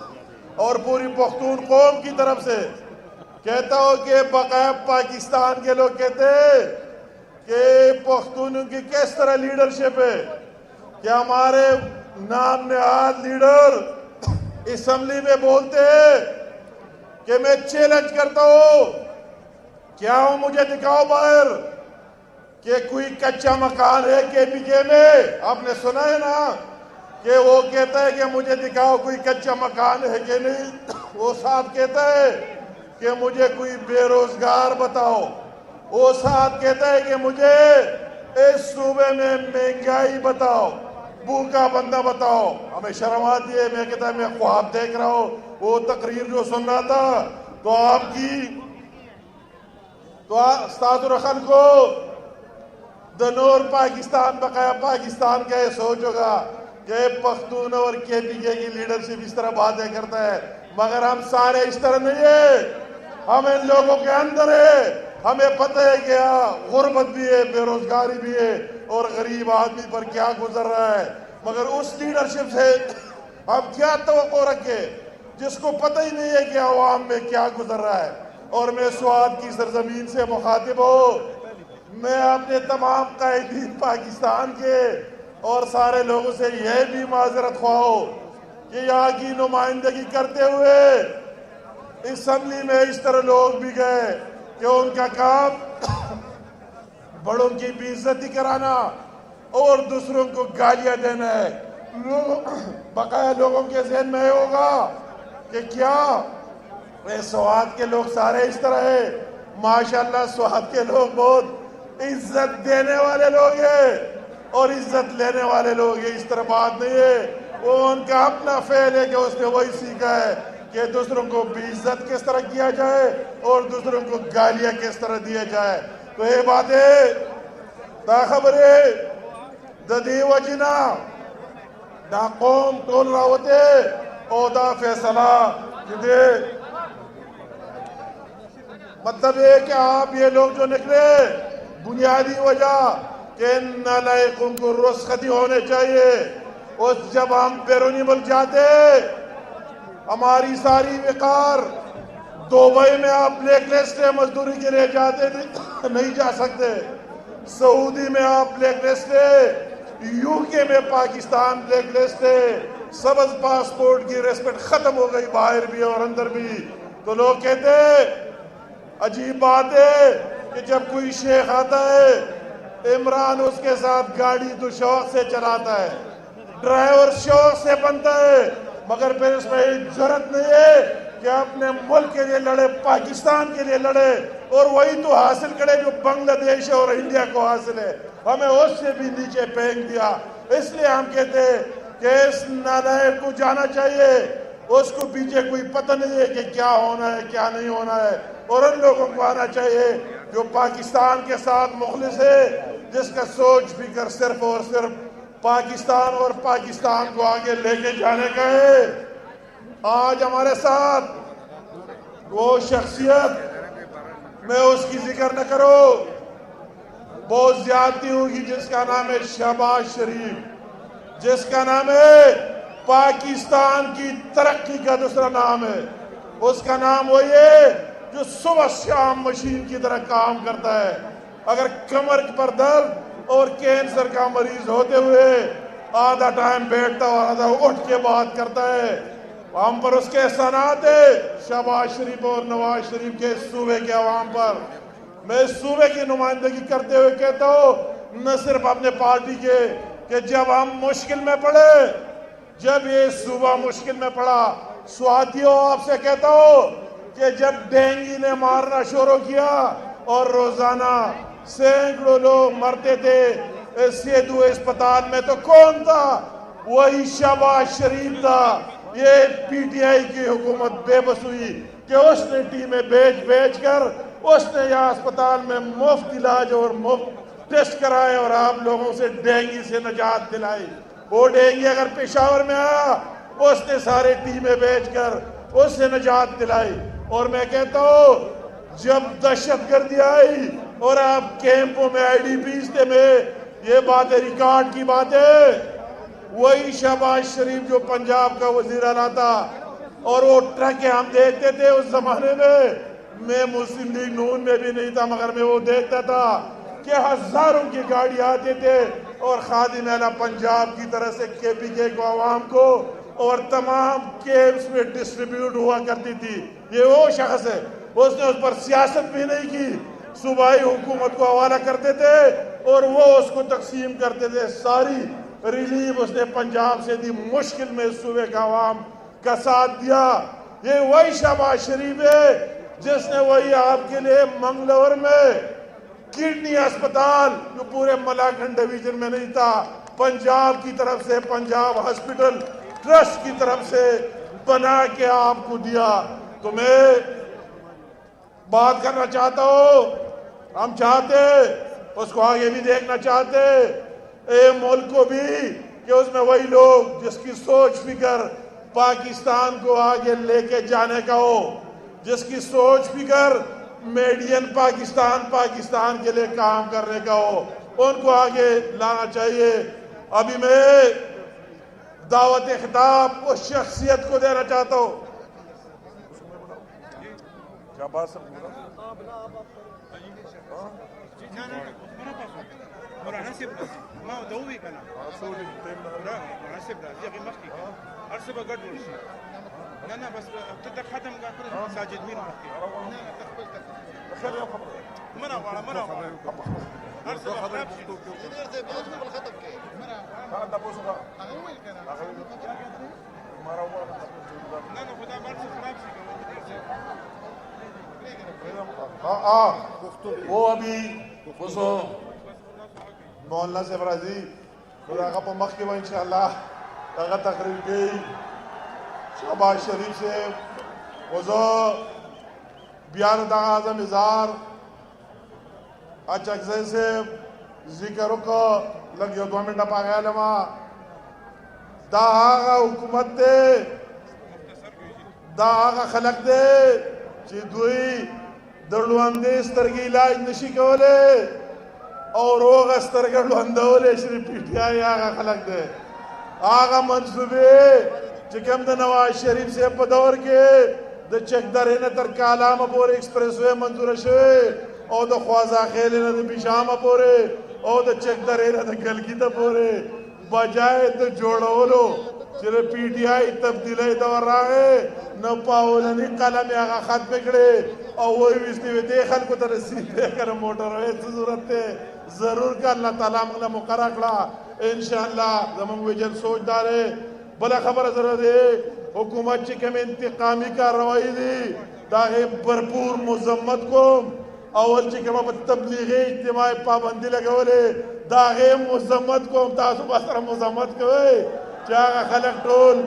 اور پوری پختون قوم کی طرف سے کہتا ہوں کہ بقایا پاکستان کے لوگ کہتے ہیں کہ پختونوں کی کس طرح لیڈرشپ ہے کہ ہمارے نام نہاد لیڈر اسمبلی میں بولتے ہیں کہ میں چیلنج کرتا ہوں کیا ہوں مجھے دکھاؤ باہر کہ کوئی کچا مکان ہے KPK میں آپ نے سنا ہے نا کہ وہ کہتا ہے کہ مجھے دکھاؤ کوئی کچا مکان ہے کہ نہیں وہ صاحب کہتا ہے کہ مجھے کوئی بے روزگار بتاؤ وہ ساتھ کہتا ہے کہ مجھے اس صوبے میں مہنگائی بتاؤ، بھوکا بندہ بتاؤ. ہمیں شرم آتی ہے. میں کہتا ہے میں خواب دیکھ رہا ہوں. وہ تقریر جو سن رہا تھا تو آپ کی تو استاد الرخل کو دنور پاکستان بقایا پاکستان کا یہ سوچ ہوگا کہ پختون اور کے پی کے کی لیڈرشپ اس طرح باتیں کرتا ہے، مگر ہم سارے اس طرح نہیں ہیں. ہم ان لوگوں کے اندر ہے. ہمیں پتہ ہے کہ غربت بھی ہے، بے روزگاری بھی ہے، اور غریب آدمی پر کیا گزر رہا ہے. مگر اس لیڈرشپ سے ہم کیا توقع رکھے جس کو پتہ ہی نہیں ہے کہ عوام میں کیا گزر رہا ہے. اور میں سوات کی سرزمین سے مخاطب ہوں. میں اپنے تمام قائدین پاکستان کے اور سارے لوگوں سے یہ بھی معذرت خواہ ہوں کہ یہاں کی نمائندگی کرتے ہوئے اسمبلی میں اس طرح لوگ بھی گئے کہ ان کا کام بڑوں کی بے عزتی کرانا اور دوسروں کو گالیاں دینا ہے. بقایا لوگوں کے ذہن میں ہوگا کہ کیا سوات کے لوگ سارے اس طرح ہیں. ماشاءاللہ سوات کے لوگ بہت عزت دینے والے لوگ ہیں اور عزت لینے والے لوگ ہیں. اس طرح بات نہیں ہے. وہ ان کا اپنا فعل ہے کہ اس نے وہی سیکھا ہے کہ دوسروں کو بے عزت کس طرح کیا جائے اور دوسروں کو گالیاں کس طرح دیا جائے. تو یہ باتیں تا خبریں ددی وجنا دا قوم ٹول رہا ہوتے اور دا فیصلہ کہ مطلب یہ کہ آپ یہ لوگ جو نکلے بنیادی وجہ کہ نالائقوں کو رخصتی ہونے چاہیے. اور جب ہم بیرونی ملک جاتے ہماری ساری وقار دبئی میں آپ بلیک لسٹ ہے، مزدوری کے لیے جاتے نہیں جا سکتے. سعودی میں آپ بلیک لسٹ ہے، یو کے میں پاکستان بلیک لسٹ ہے. سبز پاسپورٹ کی ریسپیکٹ ختم ہو گئی باہر بھی اور اندر بھی. تو لوگ کہتے ہیں عجیب بات ہے کہ جب کوئی شیخ آتا ہے عمران اس کے ساتھ گاڑی تو شوق سے چلاتا ہے، ڈرائیور شوق سے بنتا ہے، مگر پھر اس میں جرأت نہیں ہے کہ اپنے ملک کے لیے لڑے، پاکستان کے لیے لڑے اور وہی تو حاصل کرے جو بنگلہ دیش اور انڈیا کو حاصل ہے. ہمیں اس سے بھی نیچے پھینک دیا. اس لیے ہم کہتے ہیں کہ اس نالائق کو جانا چاہیے. اس کو پیچھے کوئی پتہ نہیں ہے کہ کیا ہونا ہے کیا نہیں ہونا ہے. اور ان لوگوں کو آنا چاہیے جو پاکستان کے ساتھ مخلص ہے، جس کا سوچ فکر صرف اور صرف پاکستان اور پاکستان کو آگے لے کے جانے کا ہے. آج ہمارے ساتھ وہ شخصیت میں اس کی ذکر نہ کرو، بہت زیادتی ہوگی، جس کا نام ہے شہباز شریف، جس کا نام ہے پاکستان کی ترقی کا دوسرا نام ہے. اس کا نام وہی ہے جو صبح شام مشین کی طرح کام کرتا ہے. اگر کمر پر درد اور کینسر کا مریض ہوتے ہوئے آدھا ٹائم بیٹھتا اور آدھا اٹھ کے بات کرتا ہے. ہم پر اس کے احسانات ہیں شہباز شریف اور نواز شریف کے صوبے کے عوام پر. میں اس صوبے کی نمائندگی کرتے ہوئے کہتا ہوں، نہ صرف اپنے پارٹی کے، کہ جب ہم مشکل میں پڑے، جب یہ صوبہ مشکل میں پڑا، سواتیوں آپ سے کہتا ہوں کہ جب ڈینگی نے مارنا شروع کیا اور روزانہ سینکڑوں لوگ مرتے تھے سیدو اسپتال میں، تو کون تھا؟ وہی شہباز شریف تھا. یہ پی ٹی آئی کی حکومت بے بس ہوئی کہ اس نے ٹیمیں بیچ کر اس نے یہاں اسپتال میں مفت علاج اور مفت ٹیسٹ کرائے اور آپ لوگوں سے ڈینگی سے نجات دلائی. وہ ڈینگی اگر پشاور میں آیا اس نے سارے ٹیمیں بیچ کر اس سے نجات دلائی. اور میں کہتا ہوں جب دہشت گردی آئی اور آپ کیمپوں میں آئی ڈی پیز تھے، میں یہ باتیں ریکارڈ کی باتیں، وہی شہباز شریف جو پنجاب کا وزیر اعلیٰ تھا، اور وہ ٹرکیں ہم دیکھتے تھے اس زمانے میں مسلم لیگ نون میں بھی نہیں تھا، مگر میں وہ دیکھتا تھا کہ ہزاروں کی گاڑی آتے تھے اور خادم اعلیٰ پنجاب کی طرح سے کے پی کے کو عوام کو اور تمام کیمپس میں ڈسٹریبیوٹ ہوا کرتی تھی. یہ وہ شخص ہے، اس نے اس پر سیاست بھی نہیں کی، صوبائی حکومت کو حوالہ کرتے تھے اور وہ اس کو تقسیم کرتے تھے. ساری ریلیف اس نے پنجاب سے دی، مشکل میں صوبے کا عوام کا ساتھ دیا. یہ وہی شہباز شریف ہے جس نے وہی آپ کے لیے منگلور میں کڈنی اسپتال جو پورے ملاکنڈ ڈویژن میں نہیں تھا، پنجاب کی طرف سے، پنجاب ہاسپٹل ٹرسٹ کی طرف سے بنا کے آپ کو دیا. تو میں بات کرنا چاہتا ہوں، ہم چاہتے اس کو آگے بھی دیکھنا چاہتے ملک کو بھی کہ اس میں وہی لوگ جس کی سوچ فکر پاکستان کو آگے لے کے جانے کا ہو، جس کی سوچ فکر میڈین پاکستان کے لیے کام کرنے کا ہو، ان کو آگے لانا چاہیے. ابھی میں دعوت خطاب اس شخصیت کو دینا چاہتا ہوں. کیا بات سب وہ ابھی مولانا سے برازی خدا کا پمخ کے وہ انشاءاللہ تقریر کی شہباز شریف سے وزو بیان دا اعظم اظہار اچھا سے ذکر کو لگیو 2 منٹ پا گیا لما دا آغا حکومت دے دا آغا خلق دے چی دوئی درلواندے استرگی علاج نشی کولے اور اوغا استرگی لواندولے شریف پی ٹی آئی آغا خلق دے آغا منصوبے چکم دا نواز شریف سے پدور کے دا چک درینا تر کالاما پورے ایکسپریس وے منظور شوے او دا خوازا خیلینا دا پیشاما پورے او دا چک درینا دا گلگی دا پورے بجائے دا جوڑولو چرے پی ٹی آئی تبدیلی دور راگے نو پاولنی قلمی آغا خط پکڑے او وہی ویستی وی دیکھل کو تر رسید دے کر موٹر ہوئے ضرورت تے ضرور کا اللہ تعالیٰ مغلا مقرقلا انشاءاللہ زمان ویجن سوچ دارے بلا خبر ضرورت ہے حکومت چکم انتقامی کا روائی دی داغے برپور مذمت کو اول چکم اب تبلیغی اجتماعی پابندی لگے والے داغے مذمت کو تاسو بسر مذمت کوئے چاہا خلق ٹول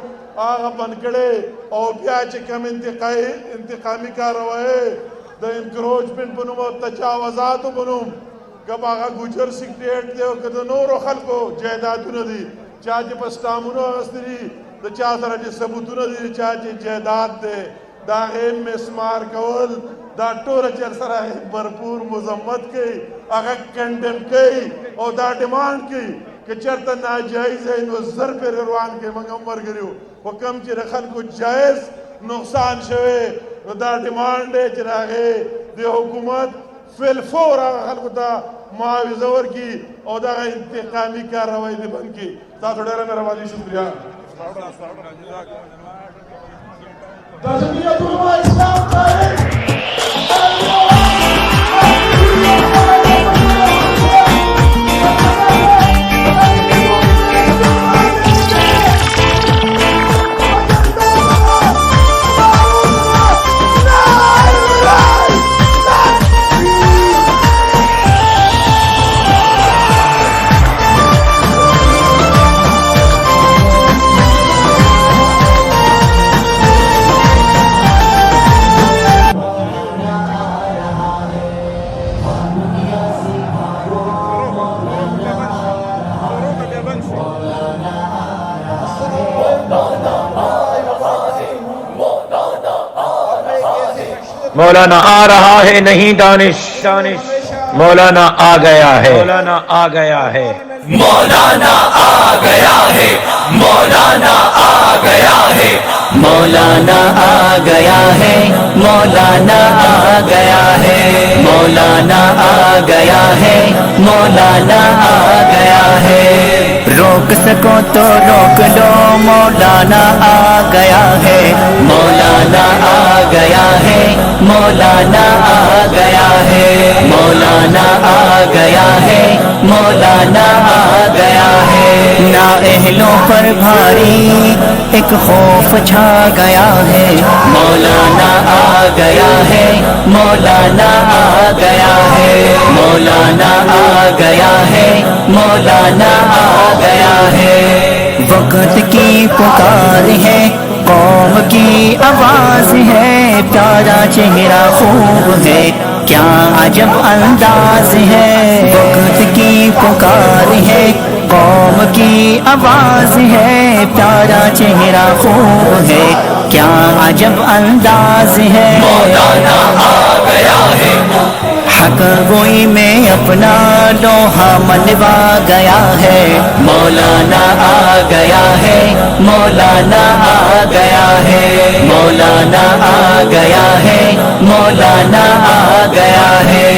آغا بنکڑے او بیا چکم انتقامی کا روائی دا انکروچمنٹ بنوم و تجاوزاتو بنوم کب آغا گجر سکریٹ دے و کدو نورو خلقو جائدادو ندی چاچے پسٹامونو اغسطری دا چاہ سر جی ثبوتو ندی چاچے جائداد دے دا غیم مسمار کول دا ٹور چر سر برپور مذمت کی آغا کنڈم کی او دا ڈیمانڈ کی کہ چرتا ناجائز ہے انو زر پر روان کے منگم مر گریو حکم چی رخل کو جائز نقصان شوے دا ڈیمانڈ ہے چی راگے دے حکومت فی الفور آغا خلقو تا معاوضور کی او دا انتقامی کارروائی دی بن کی تا تھوڑے رہے میرا والی شکریہ تجمیت علماء اسلام کا مولانا آ رہا ہے نہیں دانش مولانا آ گیا ہے مولانا آ گیا ہے مولانا آ گیا ہے مولانا آ گیا ہے مولانا آ گیا ہے مولانا آ گیا ہے مولانا آ گیا ہے مولانا آ گیا ہے روک سکو تو روک لو مولانا آ گیا ہے مولانا آ گیا ہے مولانا آ گیا ہے مولانا آ گیا ہے مولانا آ گیا ہے نااہلوں پر بھاری ایک خوف چھا گیا ہے، مولانا آ گیا ہے، مولانا آ گیا ہے، مولانا آ گیا ہے، مولانا آ گیا ہے۔ وقت کی پکار ہے، قوم کی آواز ہے، پیارا چہرہ خوب ہے، کیا عجب انداز ہے۔ وقت کی پکار ہے، قوم کی آواز ہے، پیارا چہرہ خوب ہے، کیا عجب انداز ہے۔ مولانا آ گیا ہے، حق گوئی میں اپنا لوہا منوا گیا ہے، مولانا آ گیا ہے، مولانا آ گیا ہے، مولانا آ گیا ہے، مولانا آ گیا ہے۔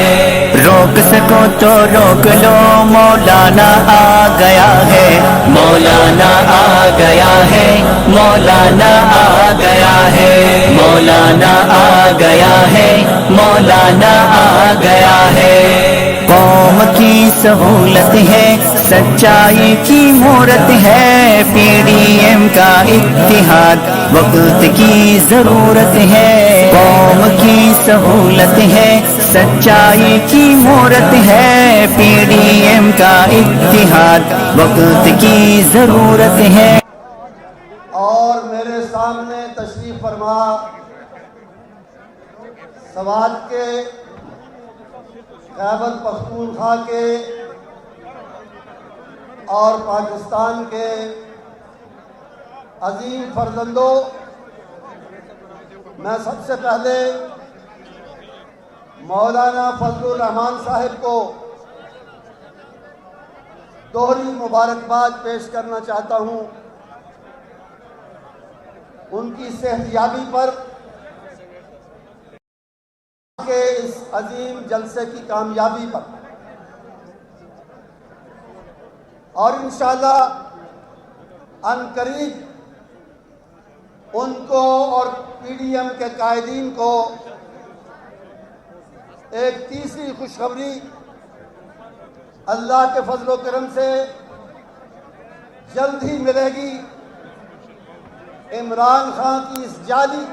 روک سکو تو روک لو، مولانا آ گیا ہے، مولانا آ گیا ہے، مولانا آ گیا ہے، مولانا آ گیا ہے، مولانا آ گیا ہے۔ قوم کی سہولت ہے، سچائی کی مہورت ہے، پی ڈی ایم کا اتحاد وقت کی ضرورت ہے۔ قوم کی سہولت ہے، سچائی کی مہورت ہے، پی ڈی ایم کا اتحاد وقت کی ضرورت ہے۔ اور میرے سامنے تشریف فرما سوات کے، خیبر پختونخوا کے اور پاکستان کے عظیم فرزندوں، میں سب سے پہلے مولانا فضل الرحمان صاحب کو دوہری مبارکباد پیش کرنا چاہتا ہوں، ان کی صحت یابی پر، کے اس عظیم جلسے کی کامیابی پر، اور انشاءاللہ عنقریب ان کو اور پی ڈی ایم کے قائدین کو ایک تیسری خوشخبری اللہ کے فضل و کرم سے جلد ہی ملے گی۔ عمران خان کی اس جعلی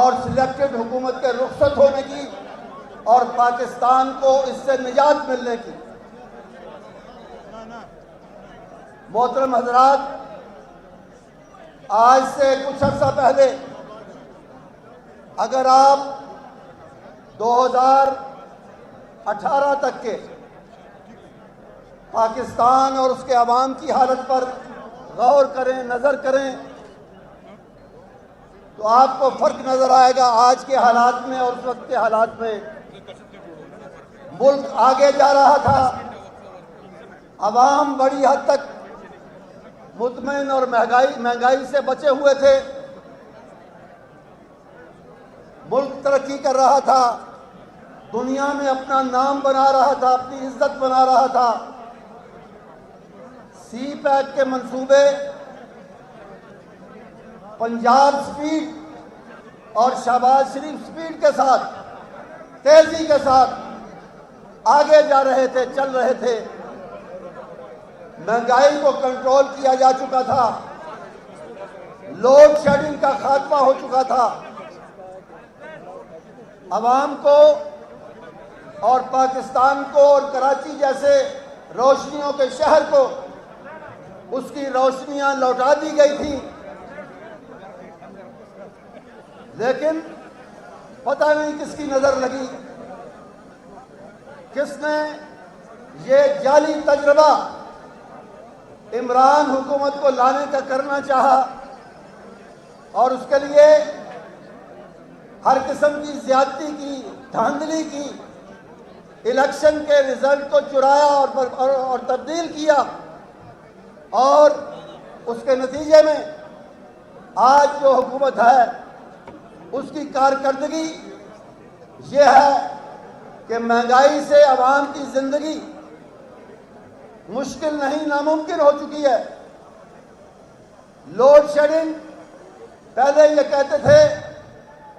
اور سلیکٹڈ حکومت کے رخصت ہونے کی اور پاکستان کو اس سے نجات ملنے کی۔ محترم حضرات، آج سے کچھ عرصہ پہلے اگر آپ 2018 تک کے پاکستان اور اس کے عوام کی حالت پر غور کریں، نظر کریں، تو آپ کو فرق نظر آئے گا آج کے حالات میں اور اس وقت کے حالات میں۔ ملک آگے جا رہا تھا، عوام بڑی حد تک مطمئن اور مہنگائی سے بچے ہوئے تھے، ملک ترقی کر رہا تھا، دنیا میں اپنا نام بنا رہا تھا، اپنی عزت بنا رہا تھا۔ سی پیک کے منصوبے پنجاب سپیڈ اور شہباز شریف سپیڈ کے ساتھ، تیزی کے ساتھ آگے جا رہے تھے، چل رہے تھے۔ مہنگائی کو کنٹرول کیا جا چکا تھا، لوڈ شیڈنگ کا خاتمہ ہو چکا تھا، عوام کو اور پاکستان کو اور کراچی جیسے روشنیوں کے شہر کو اس کی روشنیاں لوٹا دی گئی تھیں، لیکن پتہ نہیں کس کی نظر لگی، کس نے یہ جعلی تجربہ عمران حکومت کو لانے کا کرنا چاہا اور اس کے لیے ہر قسم کی زیادتی کی، دھاندلی کی، الیکشن کے رزلٹ کو چرایا اور تبدیل کیا، اور اس کے نتیجے میں آج جو حکومت ہے اس کی کارکردگی یہ ہے کہ مہنگائی سے عوام کی زندگی مشکل نہیں، ناممکن ہو چکی ہے۔ لوڈ شیڈنگ، پہلے یہ کہتے تھے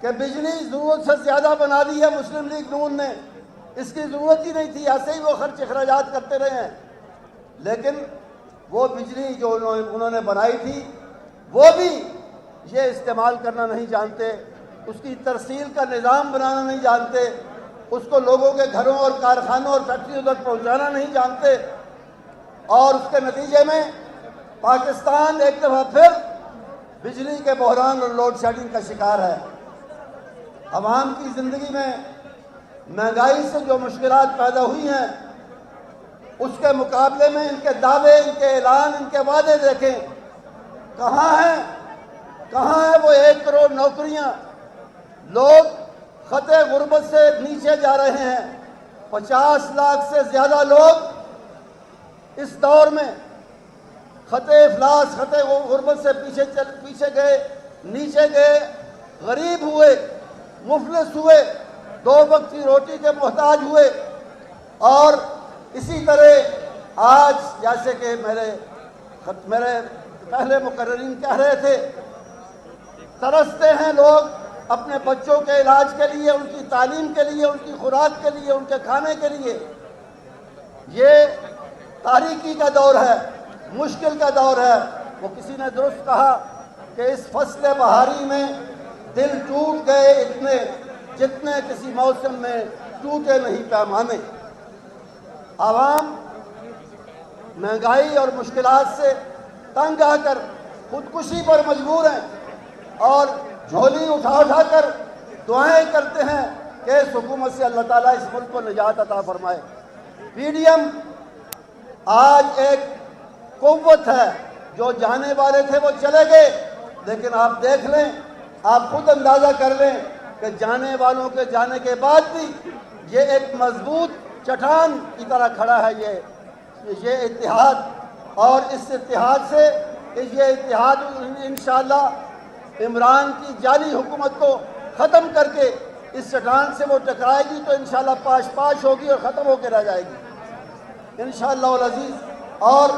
کہ بجلی ضرورت سے زیادہ بنا دی ہے مسلم لیگ نون نے، اس کی ضرورت ہی نہیں تھی، ایسے ہی وہ خرچ اخراجات کرتے رہے ہیں، لیکن وہ بجلی جو انہوں نے بنائی تھی وہ بھی یہ استعمال کرنا نہیں جانتے، اس کی ترسیل کا نظام بنانا نہیں جانتے، اس کو لوگوں کے گھروں اور کارخانوں اور فیکٹریوں تک پہنچانا نہیں جانتے، اور اس کے نتیجے میں پاکستان ایک دفعہ پھر بجلی کے بحران اور لوڈ شیڈنگ کا شکار ہے۔ عوام کی زندگی میں مہنگائی سے جو مشکلات پیدا ہوئی ہیں، اس کے مقابلے میں ان کے دعوے، ان کے اعلان، ان کے وعدے دیکھیں، کہاں ہیں وہ 1 کروڑ نوکریاں؟ لوگ خط غربت سے نیچے جا رہے ہیں۔ 50 لاکھ سے زیادہ لوگ اس دور میں خط افلاس، خط غربت سے پیچھے گئے، نیچے گئے، غریب ہوئے، مفلس ہوئے، 2 وقت کی روٹی کے محتاج ہوئے۔ اور اسی طرح آج جیسے کہ میرے پہلے مقررین کہہ رہے تھے، ترستے ہیں لوگ اپنے بچوں کے علاج کے لیے، ان کی تعلیم کے لیے، ان کی خوراک کے لیے، ان کے کھانے کے لیے۔ یہ تاریکی کا دور ہے، مشکل کا دور ہے۔ وہ کسی نے درست کہا کہ اس فصل بہاری میں دل ٹوٹ گئے اتنے جتنے کسی موسم میں ٹوٹے نہیں پیمانے۔ عوام مہنگائی اور مشکلات سے تنگ آ کر خودکشی پر مجبور ہیں اور جھولی اٹھا کر دعائیں کرتے ہیں کہ اس حکومت سے اللہ تعالیٰ اس ملک کو نجات عطا فرمائے۔ پی ڈی ایم آج ایک قوت ہے، جو جانے والے تھے وہ چلے گئے، لیکن آپ دیکھ لیں، آپ خود اندازہ کر لیں کہ جانے والوں کے جانے کے بعد بھی یہ ایک مضبوط چٹان کی طرح کھڑا ہے یہ اتحاد، اور اس اتحاد سے یہ اتحاد انشاءاللہ عمران کی جعلی حکومت کو ختم کر کے اس چٹان سے وہ ٹکرائے گی تو انشاءاللہ پاش ہوگی اور ختم ہو کے رہ جائے گی انشاءاللہ العزیز۔ اور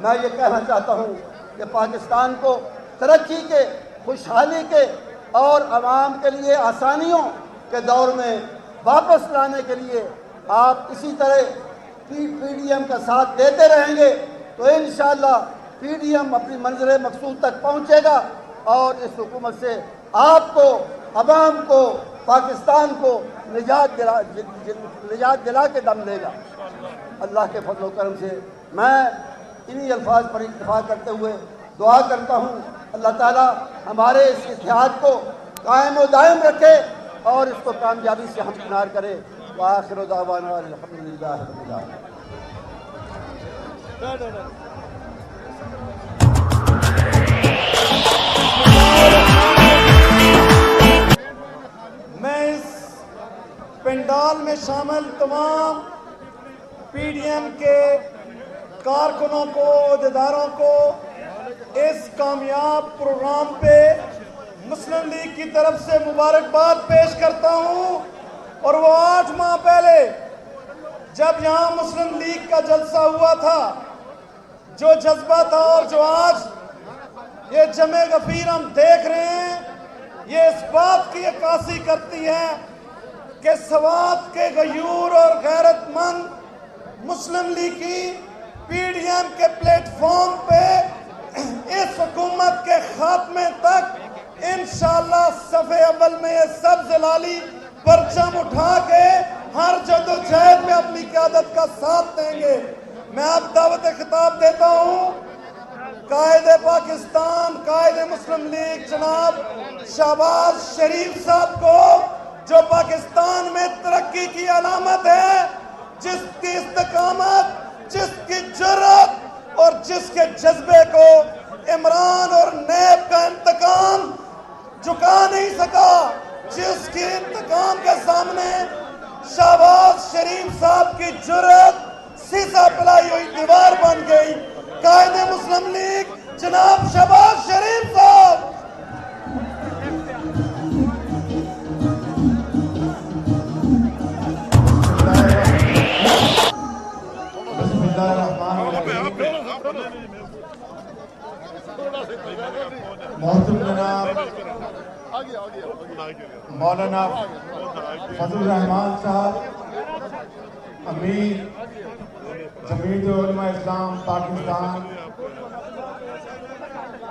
میں یہ کہنا چاہتا ہوں کہ پاکستان کو ترقی کے، خوشحالی کے اور عوام کے لیے آسانیوں کے دور میں واپس لانے کے لیے آپ اسی طرح پی ڈی ایم کا ساتھ دیتے رہیں گے تو انشاءاللہ پی ڈی ایم اپنی منزل مقصود تک پہنچے گا اور اس حکومت سے آپ کو، عوام کو، پاکستان کو نجات دلا کے دم دے گا اللہ کے فضل و کرم سے۔ میں انہی الفاظ پر اکتفا کرتے ہوئے دعا کرتا ہوں اللہ تعالیٰ ہمارے اس اتحاد کو قائم و دائم رکھے اور اس کو کامیابی سے ہمکنار کرے۔ وآخر دعوانا الحمدللہ رب العالمین۔ میں اس پنڈال میں شامل تمام پی ڈی ایم کے کارکنوں کو، عہدیداروں کو اس کامیاب پروگرام پہ مسلم لیگ کی طرف سے مبارکباد پیش کرتا ہوں۔ اور وہ 8 ماہ پہلے جب یہاں مسلم لیگ کا جلسہ ہوا تھا، جو جذبہ تھا اور جو آج یہ جمع غفیر ہم دیکھ رہے ہیں، یہ اس بات کی عکاسی کرتی ہے کہ سوات کے غیور اور غیرت مند مسلم لیگ کی پی ڈی ایم کے پلیٹ فارم پہ اس حکومت کے خاتمے تک انشاءاللہ صف اول میں یہ سب زلالی پرچم اٹھا کے ہر جد و جہد میں اپنی قیادت کا ساتھ دیں گے۔ میں آپ دعوت خطاب دیتا ہوں قائد پاکستان، قائد مسلم لیگ جناب شہباز شریف صاحب کو، جو پاکستان میں ترقی کی علامت ہے، جس کی استقامت، جس کی جرأت اور جس کے جذبے کو عمران اور نیب کا انتقام جھکا نہیں سکا، جس کے انتقام کے سامنے شہباز شریف صاحب کی جرأت سیسا پلائی ہوئی دیوار بن گئی۔ قائد مسلم لیگ جناب شہباز شریف صاحب۔ بسم اللہ الرحمن الرحیم۔ محترم جناب مولانا فضل الرحمان صاحب، امیر جمعیت Ulema Islam Pakistan,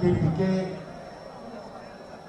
KPK,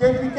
KPK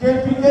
KPK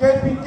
KPK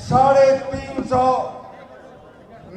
350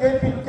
KPK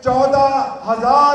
14,000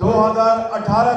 2018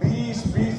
20-20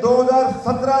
2017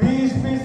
20-20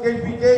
KPK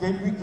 KPK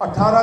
18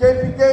KPK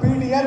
PDM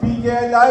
PKLI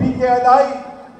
PKLI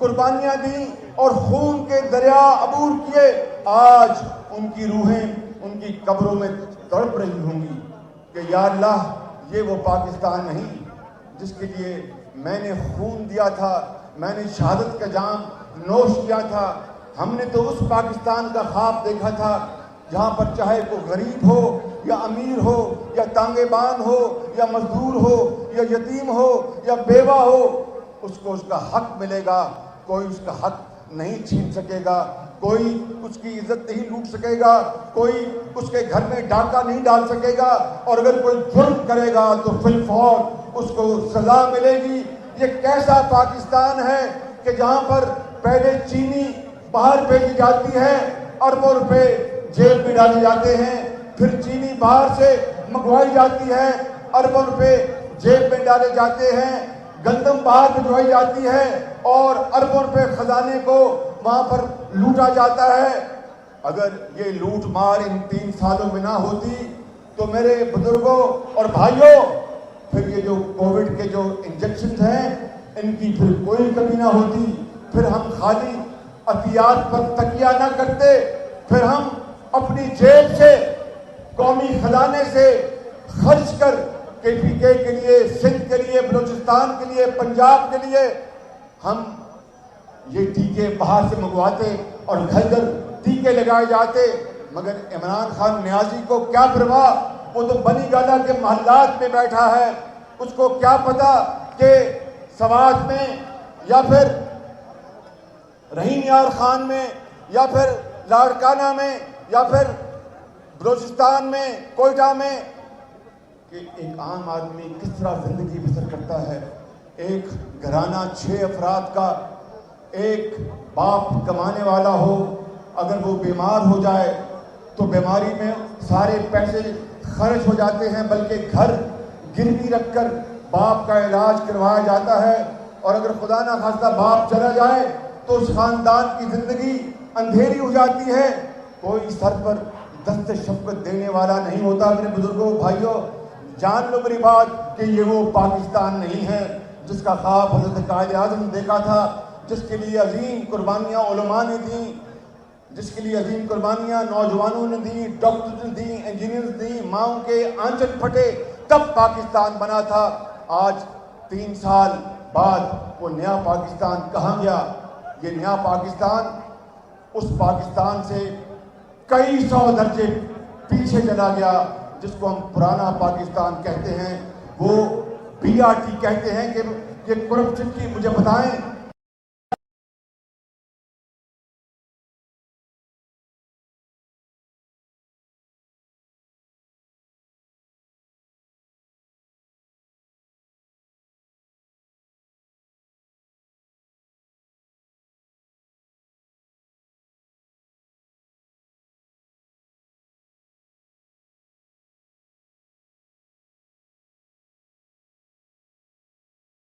قربانیاں دیں اور خون کے دریا عبور کیے، آج ان کی روحیں ان کی قبروں میں تڑپ رہی ہوں گی کہ یا اللہ یہ وہ پاکستان نہیں جس کے لیے میں نے خون دیا تھا، میں نے شہادت کا جام نوش کیا تھا۔ ہم نے تو اس پاکستان کا خواب دیکھا تھا جہاں پر چاہے کوئی غریب ہو یا امیر ہو یا تانگے بان ہو یا مزدور ہو یا یتیم ہو یا بیوہ ہو، اس کو اس کا حق ملے گا، کوئی اس کا حق نہیں چھین سکے گا، کوئی اس کی عزت نہیں لوٹ سکے گا، کوئی اس کے گھر میں ڈاکہ نہیں ڈال سکے گا، اور اگر کوئی جرم کرے گا تو فی الفور اس کو سزا ملے گی۔ یہ کیسا پاکستان ہے کہ جہاں پر پہلے چینی باہر بھیجی جاتی ہے، اربوں روپے جیب میں ڈالے جاتے ہیں، پھر چینی باہر سے منگوائی جاتی ہے، اربوں روپے جیب میں ڈالے جاتے ہیں، گندم باہر بھجوائی جاتی ہے اور اربوں روپے خزانے کو وہاں پر لوٹا جاتا ہے۔ اگر یہ لوٹ مار ان 3 سالوں میں نہ ہوتی تو میرے بزرگوں اور بھائیوں پھر یہ جو کووڈ کے جو انجیکشنز ہیں ان کی پھر کوئی کمی نہ ہوتی، پھر ہم خالی عطیات پر تکیہ نہ کرتے، پھر ہم اپنی جیب سے قومی خزانے سے خرچ کر KPK کے لیے، سندھ کے لیے، بلوچستان کے لیے، پنجاب کے لیے ہم یہ ٹیکے باہر سے منگواتے اور گھر گھر ٹیکے لگائے جاتے۔ مگر عمران خان نیازی کو کیا پرواہ، وہ تو بنی گالا کے محلات میں بیٹھا ہے، اس کو کیا پتا کہ سوات میں یا پھر رحیم یار خان میں یا پھر لاڑکانہ میں یا پھر بلوچستان میں، کوئٹہ میں کہ ایک عام آدمی کس طرح زندگی بسر کرتا ہے۔ ایک گھرانہ 6 افراد کا، ایک باپ کمانے والا ہو، اگر وہ بیمار ہو جائے تو بیماری میں سارے پیسے خرچ ہو جاتے ہیں، بلکہ گھر گروی رکھ کر باپ کا علاج کروایا جاتا ہے، اور اگر خدا نہ خواستہ باپ چلا جائے تو اس خاندان کی زندگی اندھیری ہو جاتی ہے، کوئی سر پر دست شفقت دینے والا نہیں ہوتا۔ میرے بزرگوں بھائیوں، جان لو میری بات کہ یہ وہ پاکستان نہیں ہے جس کا خواب حضرت قائد اعظم نے دیکھا تھا، جس کے لیے عظیم قربانیاں علماء نے دیں، جس کے لیے عظیم قربانیاں نوجوانوں نے دیں، ڈاکٹر نے دیں، انجینئرز دیں، ماؤں کے آنچل پھٹے تب پاکستان بنا تھا۔ آج 3 سال بعد وہ نیا پاکستان کہاں گیا؟ یہ نیا پاکستان اس پاکستان سے کئی 100 درجے پیچھے چلا گیا جس کو ہم پرانا پاکستان کہتے ہیں۔ وہ BRT کہتے ہیں کہ یہ کرپشن کی، مجھے بتائیں